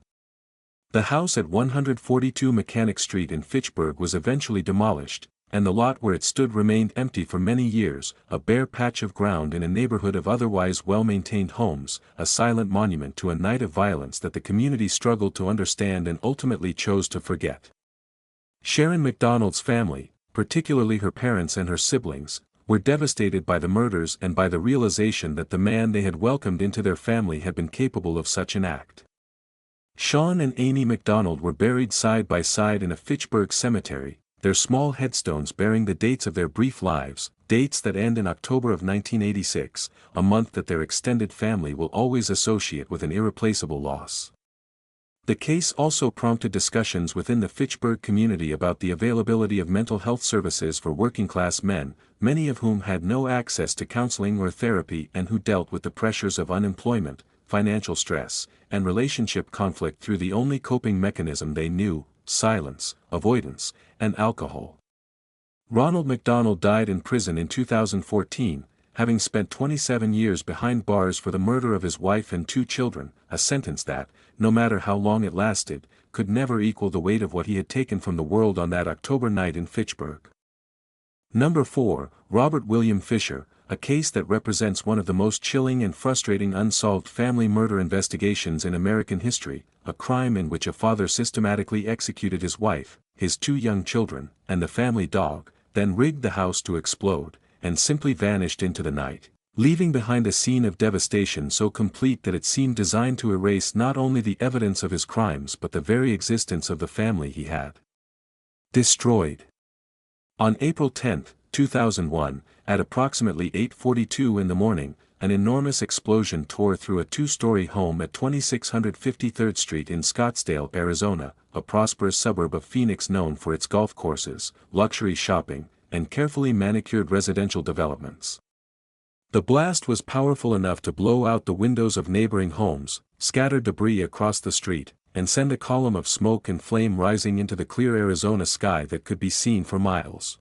The house at 142 Mechanic Street in Fitchburg was eventually demolished, and the lot where it stood remained empty for many years, a bare patch of ground in a neighborhood of otherwise well-maintained homes, a silent monument to a night of violence that the community struggled to understand and ultimately chose to forget. Sharon McDonald's family, particularly her parents and her siblings, were devastated by the murders and by the realization that the man they had welcomed into their family had been capable of such an act. Sean and Amy McDonald were buried side by side in a Fitchburg cemetery, their small headstones bearing the dates of their brief lives, dates that end in October of 1986, a month that their extended family will always associate with an irreplaceable loss. The case also prompted discussions within the Fitchburg community about the availability of mental health services for working-class men, many of whom had no access to counseling or therapy and who dealt with the pressures of unemployment, financial stress, and relationship conflict through the only coping mechanism they knew: silence, avoidance, and alcohol. Ronald McDonald died in prison in 2014, having spent 27 years behind bars for the murder of his wife and 2 children, a sentence that, no matter how long it lasted, could never equal the weight of what he had taken from the world on that October night in Fitchburg. Number 4, Robert William Fisher, a case that represents one of the most chilling and frustrating unsolved family murder investigations in American history, a crime in which a father systematically executed his wife, his 2 young children, and the family dog, then rigged the house to explode, and simply vanished into the night, leaving behind a scene of devastation so complete that it seemed designed to erase not only the evidence of his crimes but the very existence of the family he had destroyed. On April 10, 2001, at approximately 8:42 in the morning, an enormous explosion tore through a 2-story home at 2653rd Street in Scottsdale, Arizona, a prosperous suburb of Phoenix known for its golf courses, luxury shopping, and carefully manicured residential developments. The blast was powerful enough to blow out the windows of neighboring homes, scatter debris across the street, and send a column of smoke and flame rising into the clear Arizona sky that could be seen for miles.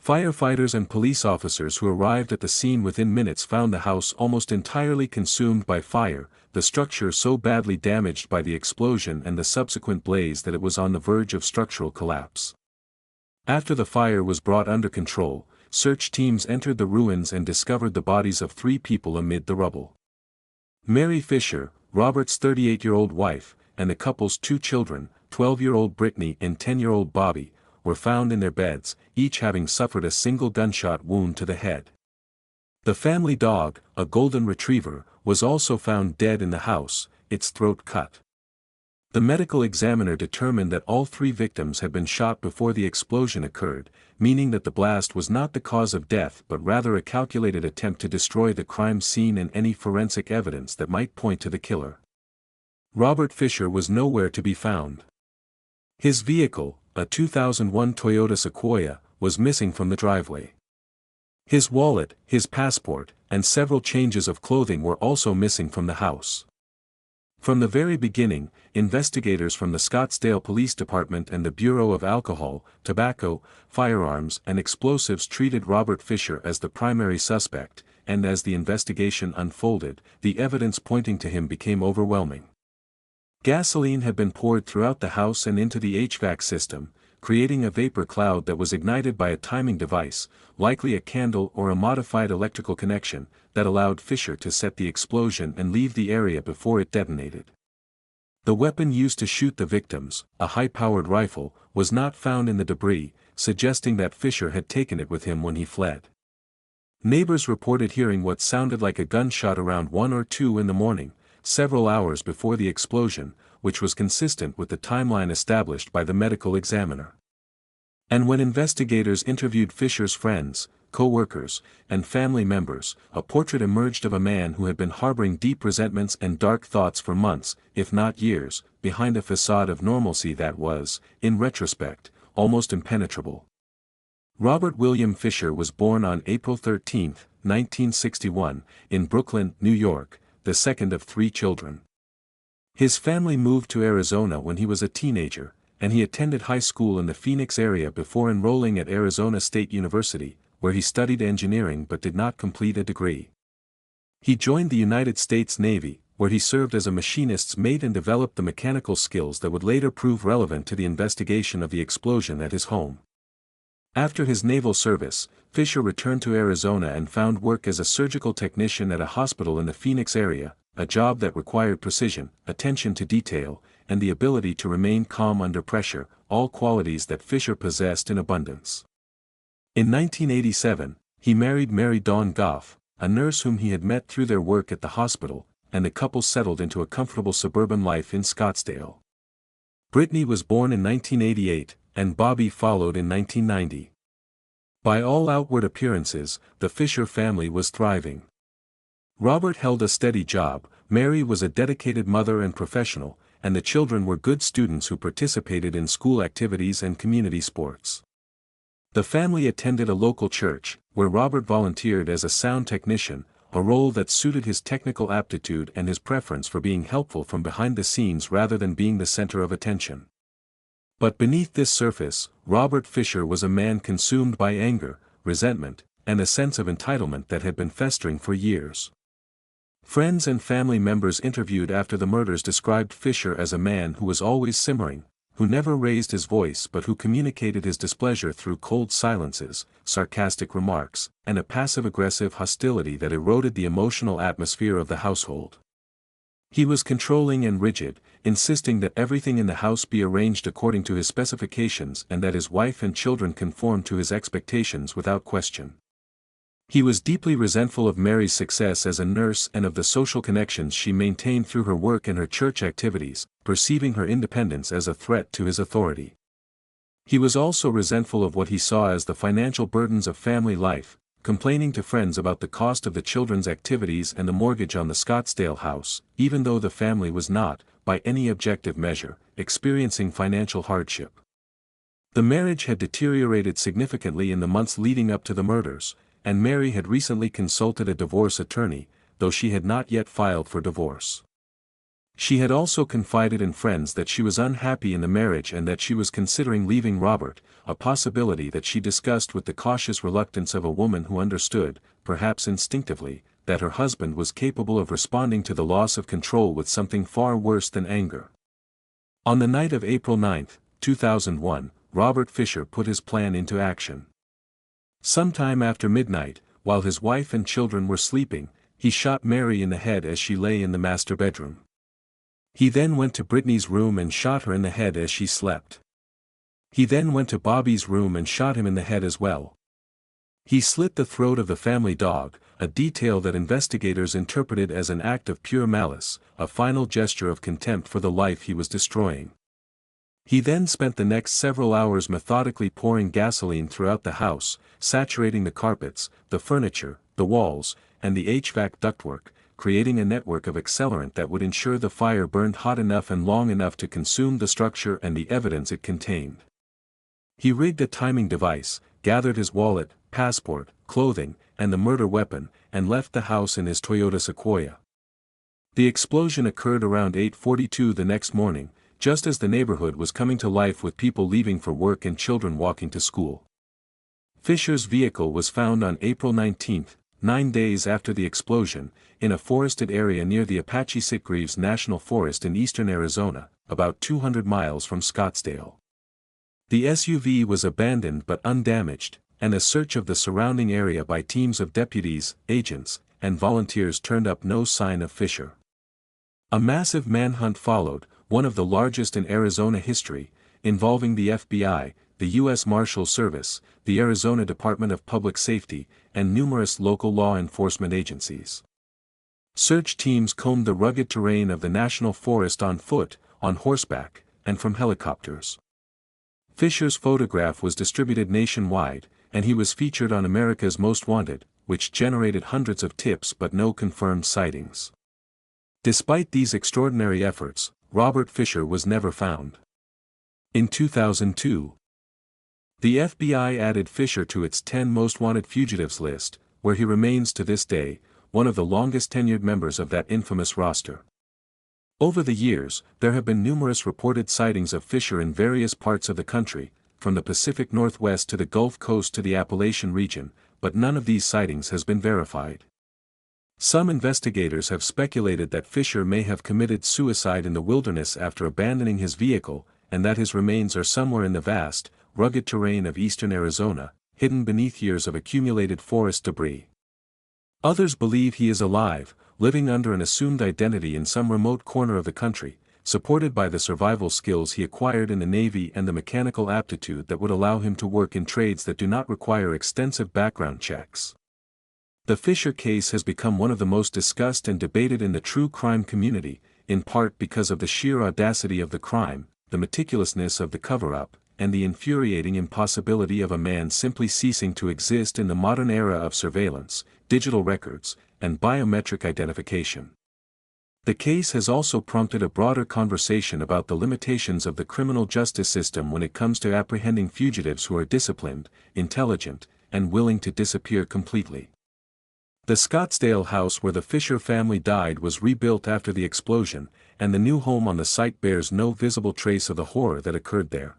Firefighters and police officers who arrived at the scene within minutes found the house almost entirely consumed by fire, the structure so badly damaged by the explosion and the subsequent blaze that it was on the verge of structural collapse. After the fire was brought under control, search teams entered the ruins and discovered the bodies of 3 people amid the rubble. Mary Fisher, Robert's 38-year-old wife, and the couple's 2 children, 12-year-old Brittany and 10-year-old Bobby, were found in their beds, each having suffered a single gunshot wound to the head. The family dog, a golden retriever, was also found dead in the house, its throat cut. The medical examiner determined that all 3 victims had been shot before the explosion occurred, meaning that the blast was not the cause of death but rather a calculated attempt to destroy the crime scene and any forensic evidence that might point to the killer. Robert Fisher was nowhere to be found. His vehicle, a 2001 Toyota Sequoia, was missing from the driveway. His wallet, his passport, and several changes of clothing were also missing from the house. From the very beginning, investigators from the Scottsdale Police Department and the Bureau of Alcohol, Tobacco, Firearms and Explosives treated Robert Fisher as the primary suspect, and as the investigation unfolded, the evidence pointing to him became overwhelming. Gasoline had been poured throughout the house and into the HVAC system, creating a vapor cloud that was ignited by a timing device, likely a candle or a modified electrical connection, that allowed Fisher to set the explosion and leave the area before it detonated. The weapon used to shoot the victims, a high-powered rifle, was not found in the debris, suggesting that Fisher had taken it with him when he fled. Neighbors reported hearing what sounded like a gunshot around 1 or 2 in the morning, several hours before the explosion, which was consistent with the timeline established by the medical examiner. And when investigators interviewed Fisher's friends, co-workers, and family members, a portrait emerged of a man who had been harboring deep resentments and dark thoughts for months, if not years, behind a facade of normalcy that was, in retrospect, almost impenetrable. Robert William Fisher was born on April 13, 1961, in Brooklyn, New York, the second of 3 children. His family moved to Arizona when he was a teenager, and he attended high school in the Phoenix area before enrolling at Arizona State University, where he studied engineering but did not complete a degree. He joined the United States Navy, where he served as a machinist's mate and developed the mechanical skills that would later prove relevant to the investigation of the explosion at his home. After his naval service, Fisher returned to Arizona and found work as a surgical technician at a hospital in the Phoenix area, a job that required precision, attention to detail, and the ability to remain calm under pressure, all qualities that Fisher possessed in abundance. In 1987, he married Mary Dawn Goff, a nurse whom he had met through their work at the hospital, and the couple settled into a comfortable suburban life in Scottsdale. Brittany was born in 1988, and Bobby followed in 1990. By all outward appearances, the Fisher family was thriving. Robert held a steady job, Mary was a dedicated mother and professional, and the children were good students who participated in school activities and community sports. The family attended a local church, where Robert volunteered as a sound technician, a role that suited his technical aptitude and his preference for being helpful from behind the scenes rather than being the center of attention. But beneath this surface, Robert Fisher was a man consumed by anger, resentment, and a sense of entitlement that had been festering for years. Friends and family members interviewed after the murders described Fisher as a man who was always simmering, who never raised his voice but who communicated his displeasure through cold silences, sarcastic remarks, and a passive-aggressive hostility that eroded the emotional atmosphere of the household. He was controlling and rigid, insisting that everything in the house be arranged according to his specifications and that his wife and children conform to his expectations without question. He was deeply resentful of Mary's success as a nurse and of the social connections she maintained through her work and her church activities, perceiving her independence as a threat to his authority. He was also resentful of what he saw as the financial burdens of family life, complaining to friends about the cost of the children's activities and the mortgage on the Scottsdale house, even though the family was not, by any objective measure, experiencing financial hardship. The marriage had deteriorated significantly in the months leading up to the murders, and Mary had recently consulted a divorce attorney, though she had not yet filed for divorce. She had also confided in friends that she was unhappy in the marriage and that she was considering leaving Robert, a possibility that she discussed with the cautious reluctance of a woman who understood, perhaps instinctively, that her husband was capable of responding to the loss of control with something far worse than anger. On the night of April 9, 2001, Robert Fisher put his plan into action. Sometime after midnight, while his wife and children were sleeping, he shot Mary in the head as she lay in the master bedroom. He then went to Brittany's room and shot her in the head as she slept. He then went to Bobby's room and shot him in the head as well. He slit the throat of the family dog, a detail that investigators interpreted as an act of pure malice, a final gesture of contempt for the life he was destroying. He then spent the next several hours methodically pouring gasoline throughout the house, saturating the carpets, the furniture, the walls, and the HVAC ductwork, creating a network of accelerant that would ensure the fire burned hot enough and long enough to consume the structure and the evidence it contained. He rigged a timing device, gathered his wallet, passport, clothing, and the murder weapon, and left the house in his Toyota Sequoia. The explosion occurred around 8:42 the next morning, just as the neighborhood was coming to life with people leaving for work and children walking to school. Fisher's vehicle was found on April 19, 9 days after the explosion, in a forested area near the Apache Sitgreaves National Forest in eastern Arizona, about 200 miles from Scottsdale. The SUV was abandoned but undamaged, and a search of the surrounding area by teams of deputies, agents, and volunteers turned up no sign of Fisher. A massive manhunt followed, one of the largest in Arizona history, involving the FBI, the U.S. Marshal Service, the Arizona Department of Public Safety, and numerous local law enforcement agencies. Search teams combed the rugged terrain of the national forest on foot, on horseback, and from helicopters. Fisher's photograph was distributed nationwide, and he was featured on America's Most Wanted, which generated hundreds of tips but no confirmed sightings. Despite these extraordinary efforts, Robert Fisher was never found. In 2002, the FBI added Fisher to its 10 most wanted fugitives list, where he remains to this day, one of the longest tenured members of that infamous roster. Over the years, there have been numerous reported sightings of Fisher in various parts of the country, from the Pacific Northwest to the Gulf Coast to the Appalachian region, but none of these sightings has been verified. Some investigators have speculated that Fisher may have committed suicide in the wilderness after abandoning his vehicle, and that his remains are somewhere in the vast, rugged terrain of eastern Arizona, hidden beneath years of accumulated forest debris. Others believe he is alive, living under an assumed identity in some remote corner of the country, supported by the survival skills he acquired in the Navy and the mechanical aptitude that would allow him to work in trades that do not require extensive background checks. The Fisher case has become one of the most discussed and debated in the true crime community, in part because of the sheer audacity of the crime, the meticulousness of the cover-up, and the infuriating impossibility of a man simply ceasing to exist in the modern era of surveillance, digital records, and biometric identification. The case has also prompted a broader conversation about the limitations of the criminal justice system when it comes to apprehending fugitives who are disciplined, intelligent, and willing to disappear completely. The Scottsdale house where the Fisher family died was rebuilt after the explosion, and the new home on the site bears no visible trace of the horror that occurred there.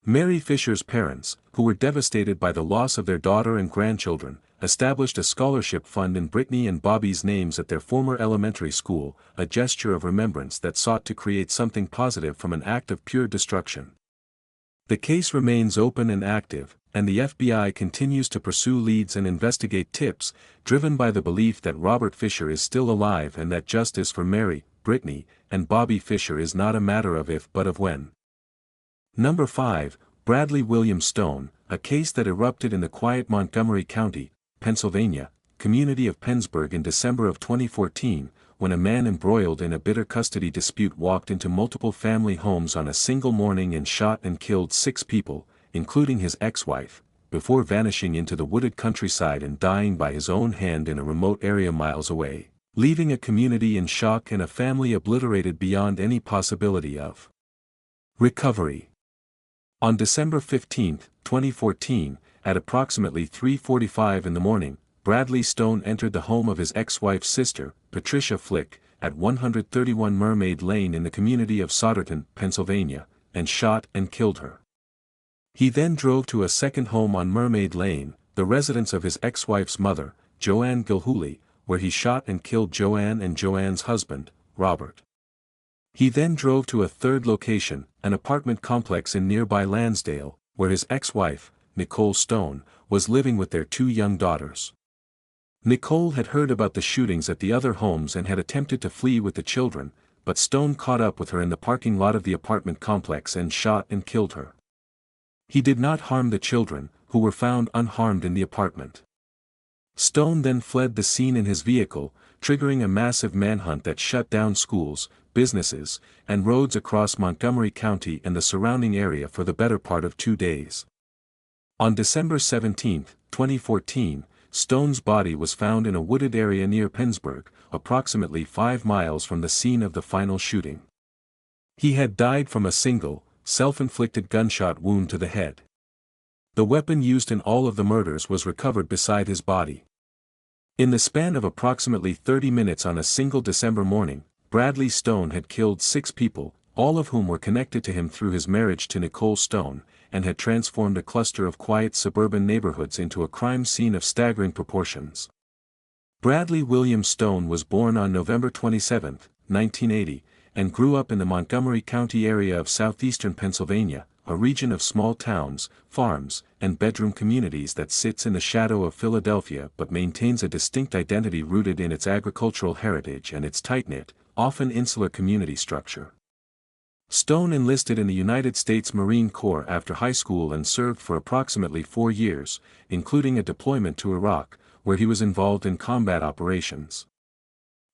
Mary Fisher's parents, who were devastated by the loss of their daughter and grandchildren, established a scholarship fund in Brittany and Bobby's names at their former elementary school, a gesture of remembrance that sought to create something positive from an act of pure destruction. The case remains open and active, and the FBI continues to pursue leads and investigate tips, driven by the belief that Robert Fisher is still alive and that justice for Mary, Brittany, and Bobby Fisher is not a matter of if but of when. Number 5, Bradley William Stone, a case that erupted in the quiet Montgomery County, Pennsylvania, community of Pennsburg in December of 2014, when a man embroiled in a bitter custody dispute walked into multiple family homes on a single morning and shot and killed 6 people, including his ex-wife, before vanishing into the wooded countryside and dying by his own hand in a remote area miles away, leaving a community in shock and a family obliterated beyond any possibility of recovery. On December 15, 2014, at approximately 3:45 in the morning, Bradley Stone entered the home of his ex-wife's sister, Patricia Flick, at 131 Mermaid Lane in the community of Souderton, Pennsylvania, and shot and killed her. He then drove to a second home on Mermaid Lane, the residence of his ex-wife's mother, Joanne Gilhooly, where he shot and killed Joanne and Joanne's husband, Robert. He then drove to a third location, an apartment complex in nearby Lansdale, where his ex-wife, Nicole Stone, was living with their 2 young daughters. Nicole had heard about the shootings at the other homes and had attempted to flee with the children, but Stone caught up with her in the parking lot of the apartment complex and shot and killed her. He did not harm the children, who were found unharmed in the apartment. Stone then fled the scene in his vehicle, triggering a massive manhunt that shut down schools, businesses, and roads across Montgomery County and the surrounding area for the better part of 2 days. On December 17, 2014, Stone's body was found in a wooded area near Pennsburg, approximately 5 miles from the scene of the final shooting. He had died from a single, self-inflicted gunshot wound to the head. The weapon used in all of the murders was recovered beside his body. In the span of approximately 30 minutes on a single December morning, Bradley Stone had killed 6 people, all of whom were connected to him through his marriage to Nicole Stone, and had transformed a cluster of quiet suburban neighborhoods into a crime scene of staggering proportions. Bradley William Stone was born on November 27, 1980, and grew up in the Montgomery County area of southeastern Pennsylvania, a region of small towns, farms, and bedroom communities that sits in the shadow of Philadelphia but maintains a distinct identity rooted in its agricultural heritage and its tight-knit, often insular community structure. Stone enlisted in the United States Marine Corps after high school and served for approximately 4 years, including a deployment to Iraq, where he was involved in combat operations.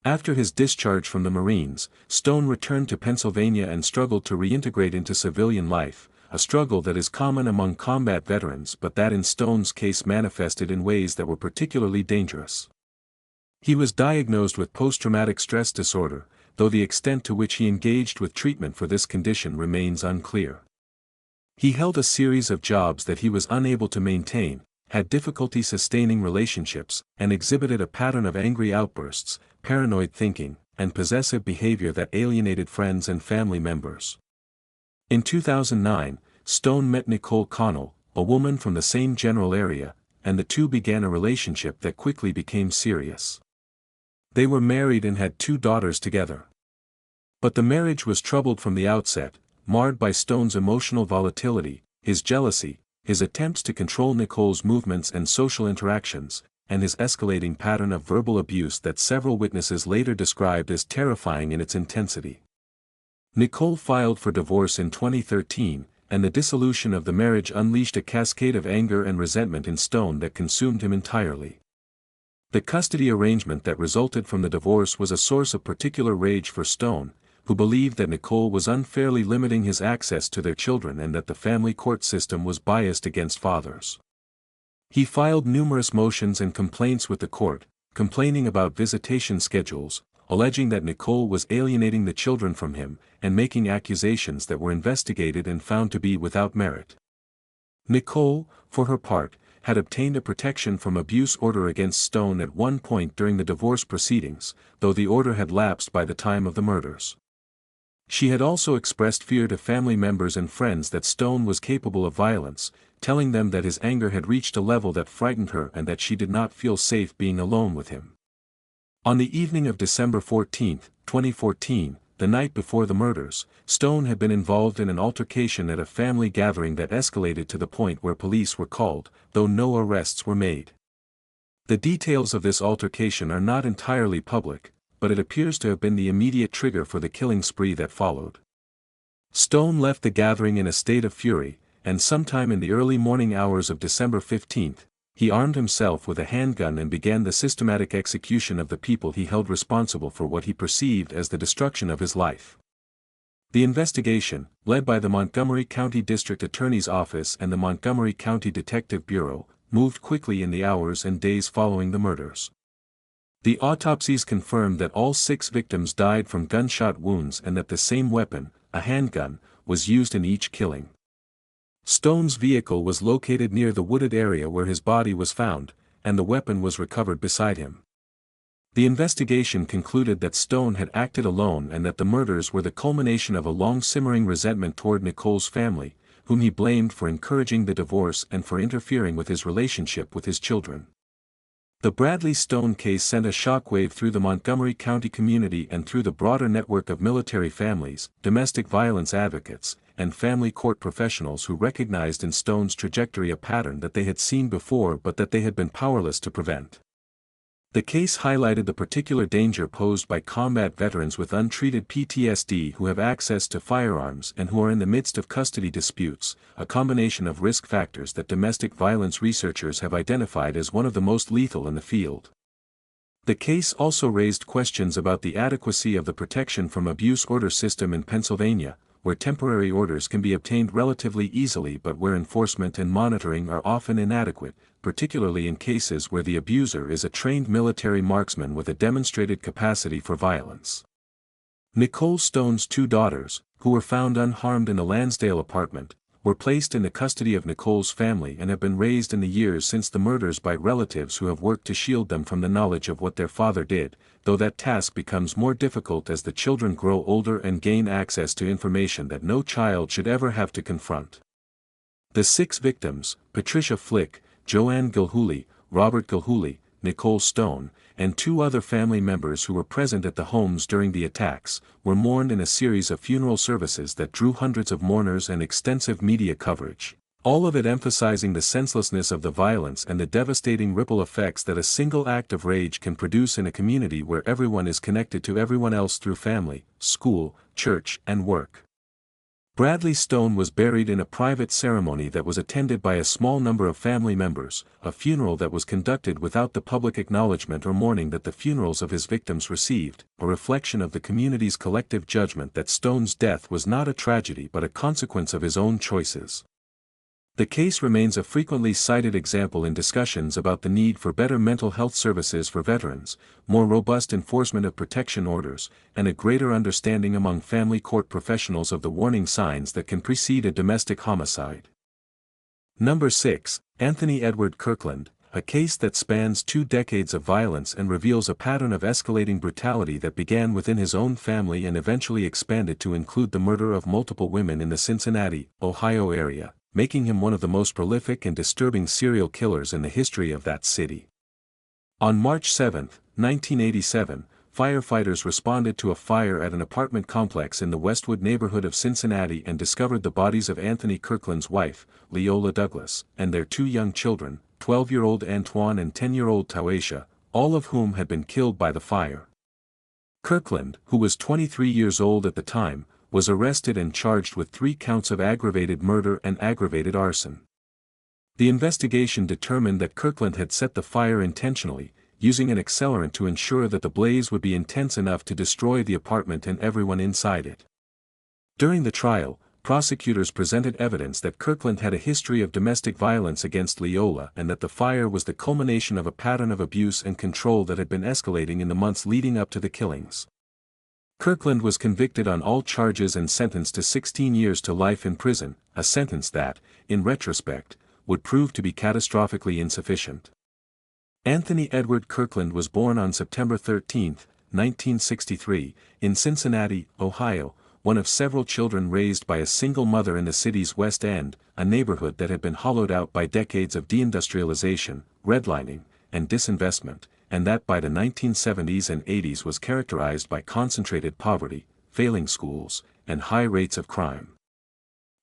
After his discharge from the Marines, Stone returned to Pennsylvania and struggled to reintegrate into civilian life, a struggle that is common among combat veterans but that in Stone's case manifested in ways that were particularly dangerous. He was diagnosed with post-traumatic stress disorder, though the extent to which he engaged with treatment for this condition remains unclear. He held a series of jobs that he was unable to maintain, had difficulty sustaining relationships, and exhibited a pattern of angry outbursts, paranoid thinking, and possessive behavior that alienated friends and family members. In 2009, Stone met Nicole Connell, a woman from the same general area, and the two began a relationship that quickly became serious. They were married and had 2 daughters together. But the marriage was troubled from the outset, marred by Stone's emotional volatility, his jealousy, his attempts to control Nicole's movements and social interactions, and his escalating pattern of verbal abuse that several witnesses later described as terrifying in its intensity. Nicole filed for divorce in 2013, and the dissolution of the marriage unleashed a cascade of anger and resentment in Stone that consumed him entirely. The custody arrangement that resulted from the divorce was a source of particular rage for Stone, who believed that Nicole was unfairly limiting his access to their children and that the family court system was biased against fathers. He filed numerous motions and complaints with the court, complaining about visitation schedules, alleging that Nicole was alienating the children from him, and making accusations that were investigated and found to be without merit. Nicole, for her part, had obtained a protection from abuse order against Stone at one point during the divorce proceedings, though the order had lapsed by the time of the murders. She had also expressed fear to family members and friends that Stone was capable of violence, telling them that his anger had reached a level that frightened her and that she did not feel safe being alone with him. On the evening of December 14, 2014, the night before the murders, Stone had been involved in an altercation at a family gathering that escalated to the point where police were called, though no arrests were made. The details of this altercation are not entirely public, but it appears to have been the immediate trigger for the killing spree that followed. Stone left the gathering in a state of fury, and sometime in the early morning hours of December 15, he armed himself with a handgun and began the systematic execution of the people he held responsible for what he perceived as the destruction of his life. The investigation, led by the Montgomery County District Attorney's Office and the Montgomery County Detective Bureau, moved quickly in the hours and days following the murders. The autopsies confirmed that all 6 victims died from gunshot wounds and that the same weapon, a handgun, was used in each killing. Stone's vehicle was located near the wooded area where his body was found, and the weapon was recovered beside him. The investigation concluded that Stone had acted alone and that the murders were the culmination of a long-simmering resentment toward Nicole's family, whom he blamed for encouraging the divorce and for interfering with his relationship with his children. The Bradley Stone case sent a shockwave through the Montgomery County community and through the broader network of military families, domestic violence advocates, and family court professionals who recognized in Stone's trajectory a pattern that they had seen before but that they had been powerless to prevent. The case highlighted the particular danger posed by combat veterans with untreated PTSD who have access to firearms and who are in the midst of custody disputes, a combination of risk factors that domestic violence researchers have identified as one of the most lethal in the field. The case also raised questions about the adequacy of the protection from abuse order system in Pennsylvania, where temporary orders can be obtained relatively easily but where enforcement and monitoring are often inadequate, particularly in cases where the abuser is a trained military marksman with a demonstrated capacity for violence. Nicole Stone's two daughters, who were found unharmed in a Lansdale apartment, were placed in the custody of Nicole's family and have been raised in the years since the murders by relatives who have worked to shield them from the knowledge of what their father did, though that task becomes more difficult as the children grow older and gain access to information that no child should ever have to confront. The 6 victims, Patricia Flick, Joanne Gilhooly, Robert Gilhooly, Nicole Stone, and 2 other family members who were present at the homes during the attacks, were mourned in a series of funeral services that drew hundreds of mourners and extensive media coverage, all of it emphasizing the senselessness of the violence and the devastating ripple effects that a single act of rage can produce in a community where everyone is connected to everyone else through family, school, church, and work. Bradley Stone was buried in a private ceremony that was attended by a small number of family members, a funeral that was conducted without the public acknowledgement or mourning that the funerals of his victims received, a reflection of the community's collective judgment that Stone's death was not a tragedy but a consequence of his own choices. The case remains a frequently cited example in discussions about the need for better mental health services for veterans, more robust enforcement of protection orders, and a greater understanding among family court professionals of the warning signs that can precede a domestic homicide. Number 6, Anthony Edward Kirkland, a case that spans 2 decades of violence and reveals a pattern of escalating brutality that began within his own family and eventually expanded to include the murder of multiple women in the Cincinnati, Ohio area, making him one of the most prolific and disturbing serial killers in the history of that city. On March 7, 1987, firefighters responded to a fire at an apartment complex in the Westwood neighborhood of Cincinnati and discovered the bodies of Anthony Kirkland's wife, Leola Douglas, and their 2 young children, 12-year-old Antoine and 10-year-old Tawaisha, all of whom had been killed by the fire. Kirkland, who was 23 years old at the time, was arrested and charged with 3 counts of aggravated murder and aggravated arson. The investigation determined that Kirkland had set the fire intentionally, using an accelerant to ensure that the blaze would be intense enough to destroy the apartment and everyone inside it. During the trial, prosecutors presented evidence that Kirkland had a history of domestic violence against Leola and that the fire was the culmination of a pattern of abuse and control that had been escalating in the months leading up to the killings. Kirkland was convicted on all charges and sentenced to 16 years to life in prison, a sentence that, in retrospect, would prove to be catastrophically insufficient. Anthony Edward Kirkland was born on September 13, 1963, in Cincinnati, Ohio, one of several children raised by a single mother in the city's West End, a neighborhood that had been hollowed out by decades of deindustrialization, redlining, and disinvestment, and that by the 1970s and 80s was characterized by concentrated poverty, failing schools, and high rates of crime.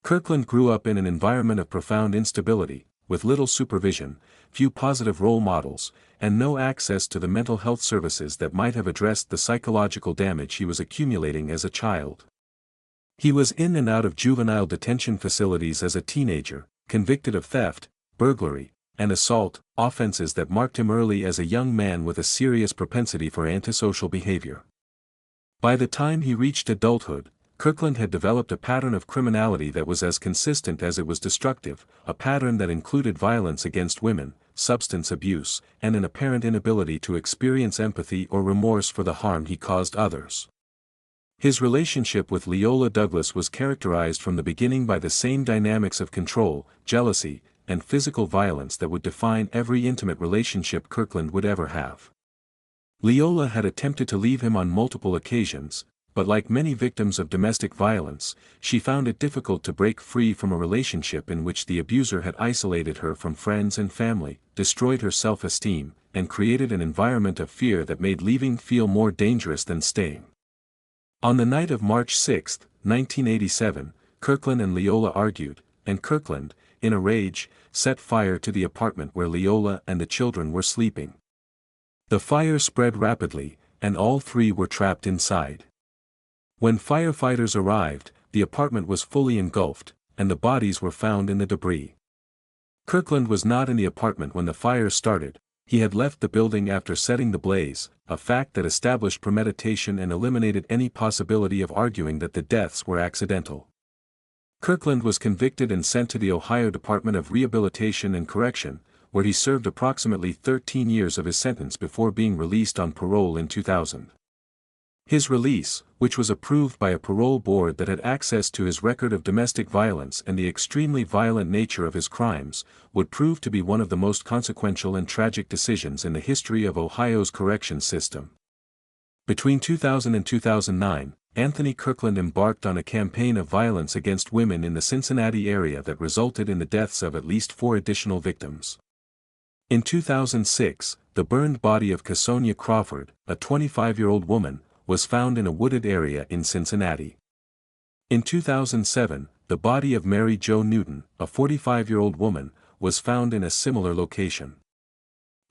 Kirkland grew up in an environment of profound instability, with little supervision, few positive role models, and no access to the mental health services that might have addressed the psychological damage he was accumulating as a child. He was in and out of juvenile detention facilities as a teenager, convicted of theft, burglary, and assault, offenses that marked him early as a young man with a serious propensity for antisocial behavior. By the time he reached adulthood, Kirkland had developed a pattern of criminality that was as consistent as it was destructive, a pattern that included violence against women, substance abuse, and an apparent inability to experience empathy or remorse for the harm he caused others. His relationship with Leola Douglas was characterized from the beginning by the same dynamics of control, jealousy, and physical violence that would define every intimate relationship Kirkland would ever have. Leola had attempted to leave him on multiple occasions, but like many victims of domestic violence, she found it difficult to break free from a relationship in which the abuser had isolated her from friends and family, destroyed her self-esteem, and created an environment of fear that made leaving feel more dangerous than staying. On the night of March 6, 1987, Kirkland and Leola argued, and Kirkland, in a rage, set fire to the apartment where Leola and the children were sleeping. The fire spread rapidly, and all 3 were trapped inside. When firefighters arrived, the apartment was fully engulfed, and the bodies were found in the debris. Kirkland was not in the apartment when the fire started. He had left the building after setting the blaze, a fact that established premeditation and eliminated any possibility of arguing that the deaths were accidental. Kirkland was convicted and sent to the Ohio Department of Rehabilitation and Correction, where he served approximately 13 years of his sentence before being released on parole in 2000. His release, which was approved by a parole board that had access to his record of domestic violence and the extremely violent nature of his crimes, would prove to be one of the most consequential and tragic decisions in the history of Ohio's corrections system. Between 2000 and 2009, Anthony Kirkland embarked on a campaign of violence against women in the Cincinnati area that resulted in the deaths of at least 4 additional victims. In 2006, the burned body of Casonia Crawford, a 25-year-old woman, was found in a wooded area in Cincinnati. In 2007, the body of Mary Jo Newton, a 45-year-old woman, was found in a similar location.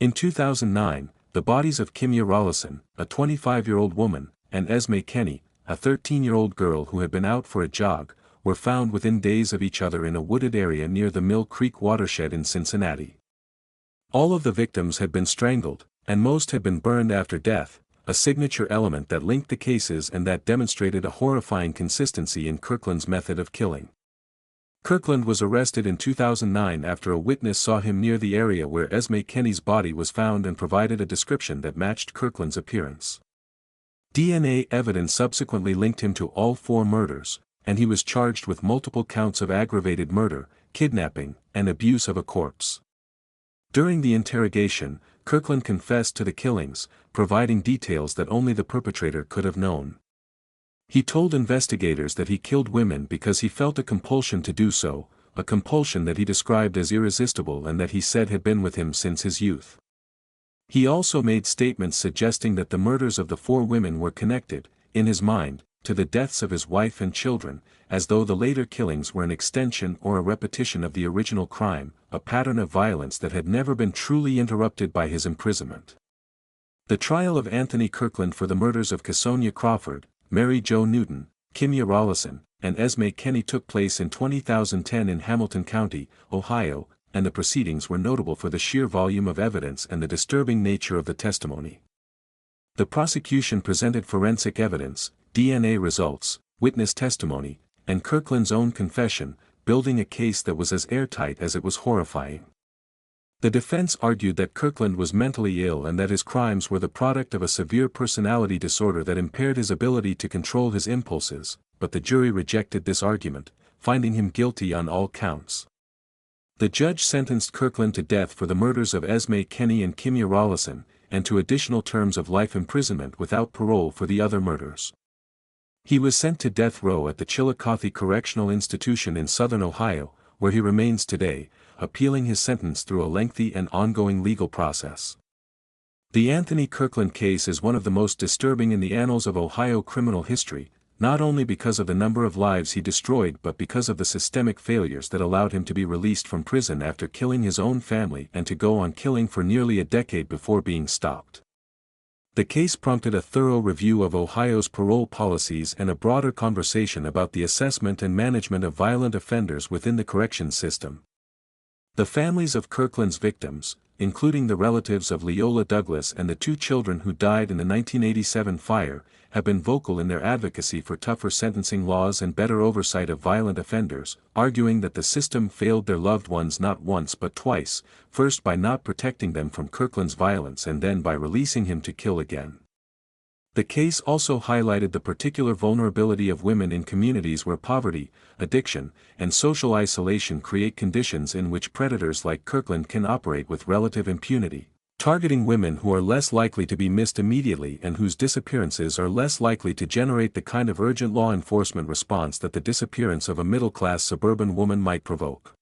In 2009, the bodies of Kimya Rollison, a 25-year-old woman, and Esme Kenny, a 13-year-old girl who had been out for a jog, were found within days of each other in a wooded area near the Mill Creek watershed in Cincinnati. All of the victims had been strangled, and most had been burned after death, a signature element that linked the cases and that demonstrated a horrifying consistency in Kirkland's method of killing. Kirkland was arrested in 2009 after a witness saw him near the area where Esme Kenny's body was found and provided a description that matched Kirkland's appearance. DNA evidence subsequently linked him to all 4 murders, and he was charged with multiple counts of aggravated murder, kidnapping, and abuse of a corpse. During the interrogation, Kirkland confessed to the killings, providing details that only the perpetrator could have known. He told investigators that he killed women because he felt a compulsion to do so, a compulsion that he described as irresistible and that he said had been with him since his youth. He also made statements suggesting that the murders of the 4 women were connected, in his mind, to the deaths of his wife and children, as though the later killings were an extension or a repetition of the original crime, a pattern of violence that had never been truly interrupted by his imprisonment. The trial of Anthony Kirkland for the murders of Casonia Crawford, Mary Jo Newton, Kimya Rollison, and Esme Kenny took place in 2010 in Hamilton County, Ohio, and the proceedings were notable for the sheer volume of evidence and the disturbing nature of the testimony. The prosecution presented forensic evidence, DNA results, witness testimony, and Kirkland's own confession, building a case that was as airtight as it was horrifying. The defense argued that Kirkland was mentally ill and that his crimes were the product of a severe personality disorder that impaired his ability to control his impulses, but the jury rejected this argument, finding him guilty on all counts. The judge sentenced Kirkland to death for the murders of Esme Kenny and Kimya Rollison, and to additional terms of life imprisonment without parole for the other murders. He was sent to death row at the Chillicothe Correctional Institution in southern Ohio, where he remains today, appealing his sentence through a lengthy and ongoing legal process. The Anthony Kirkland case is one of the most disturbing in the annals of Ohio criminal history, not only because of the number of lives he destroyed but because of the systemic failures that allowed him to be released from prison after killing his own family and to go on killing for nearly a decade before being stopped. The case prompted a thorough review of Ohio's parole policies and a broader conversation about the assessment and management of violent offenders within the corrections system. The families of Kirkland's victims, including the relatives of Leola Douglas and the 2 children who died in the 1987 fire, have been vocal in their advocacy for tougher sentencing laws and better oversight of violent offenders, arguing that the system failed their loved ones not once but twice, first by not protecting them from Kirkland's violence and then by releasing him to kill again. The case also highlighted the particular vulnerability of women in communities where poverty, addiction, and social isolation create conditions in which predators like Kirkland can operate with relative impunity, targeting women who are less likely to be missed immediately and whose disappearances are less likely to generate the kind of urgent law enforcement response that the disappearance of a middle-class suburban woman might provoke.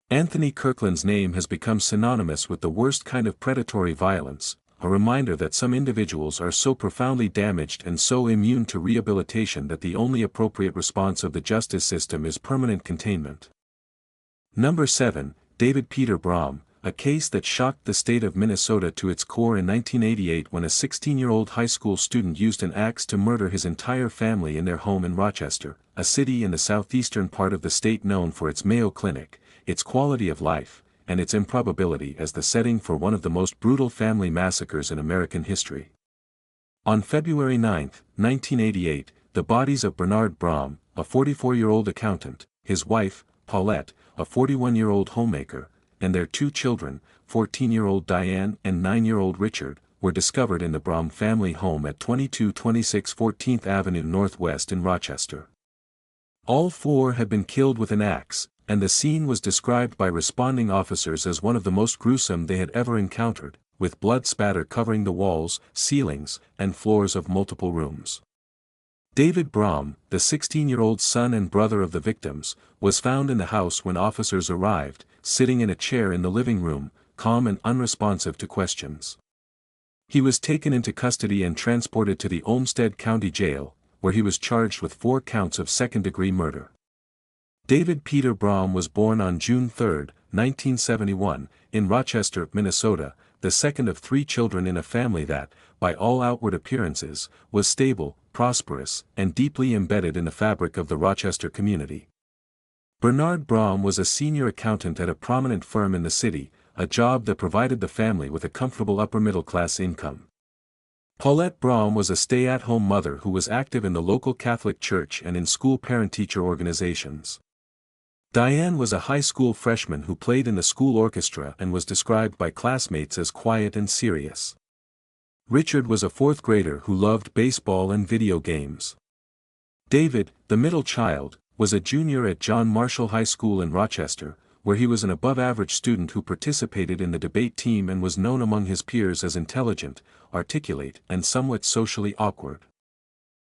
Anthony Kirkland's name has become synonymous with the worst kind of predatory violence, a reminder that some individuals are so profoundly damaged and so immune to rehabilitation that the only appropriate response of the justice system is permanent containment. Number 7, David Peter Braum, a case that shocked the state of Minnesota to its core in 1988 when a 16-year-old high school student used an axe to murder his entire family in their home in Rochester, a city in the southeastern part of the state known for its Mayo Clinic, its quality of life, and its improbability as the setting for one of the most brutal family massacres in American history. On February 9, 1988, the bodies of Bernard Braum, a 44-year-old accountant, his wife, Paulette, a 41-year-old homemaker, and their two children, 14-year-old Diane and 9-year-old Richard, were discovered in the Brahm family home at 2226 14th Avenue Northwest in Rochester. All four had been killed with an axe, and the scene was described by responding officers as one of the most gruesome they had ever encountered, with blood spatter covering the walls, ceilings, and floors of multiple rooms. David Brahm, the 16-year-old son and brother of the victims, was found in the house when officers arrived, sitting in a chair in the living room, calm and unresponsive to questions. He was taken into custody and transported to the Olmsted County Jail, where he was charged with 4 counts of second-degree murder. David Peter Brahm was born on June 3, 1971, in Rochester, Minnesota, the second of 3 children in a family that, by all outward appearances, was stable, prosperous, and deeply embedded in the fabric of the Rochester community. Bernard Brahm was a senior accountant at a prominent firm in the city, a job that provided the family with a comfortable upper-middle-class income. Paulette Brahm was a stay-at-home mother who was active in the local Catholic Church and in school parent-teacher organizations. Diane was a high school freshman who played in the school orchestra and was described by classmates as quiet and serious. Richard was a 4th grader who loved baseball and video games. David, the middle child, was a junior at John Marshall High School in Rochester, where he was an above-average student who participated in the debate team and was known among his peers as intelligent, articulate, and somewhat socially awkward.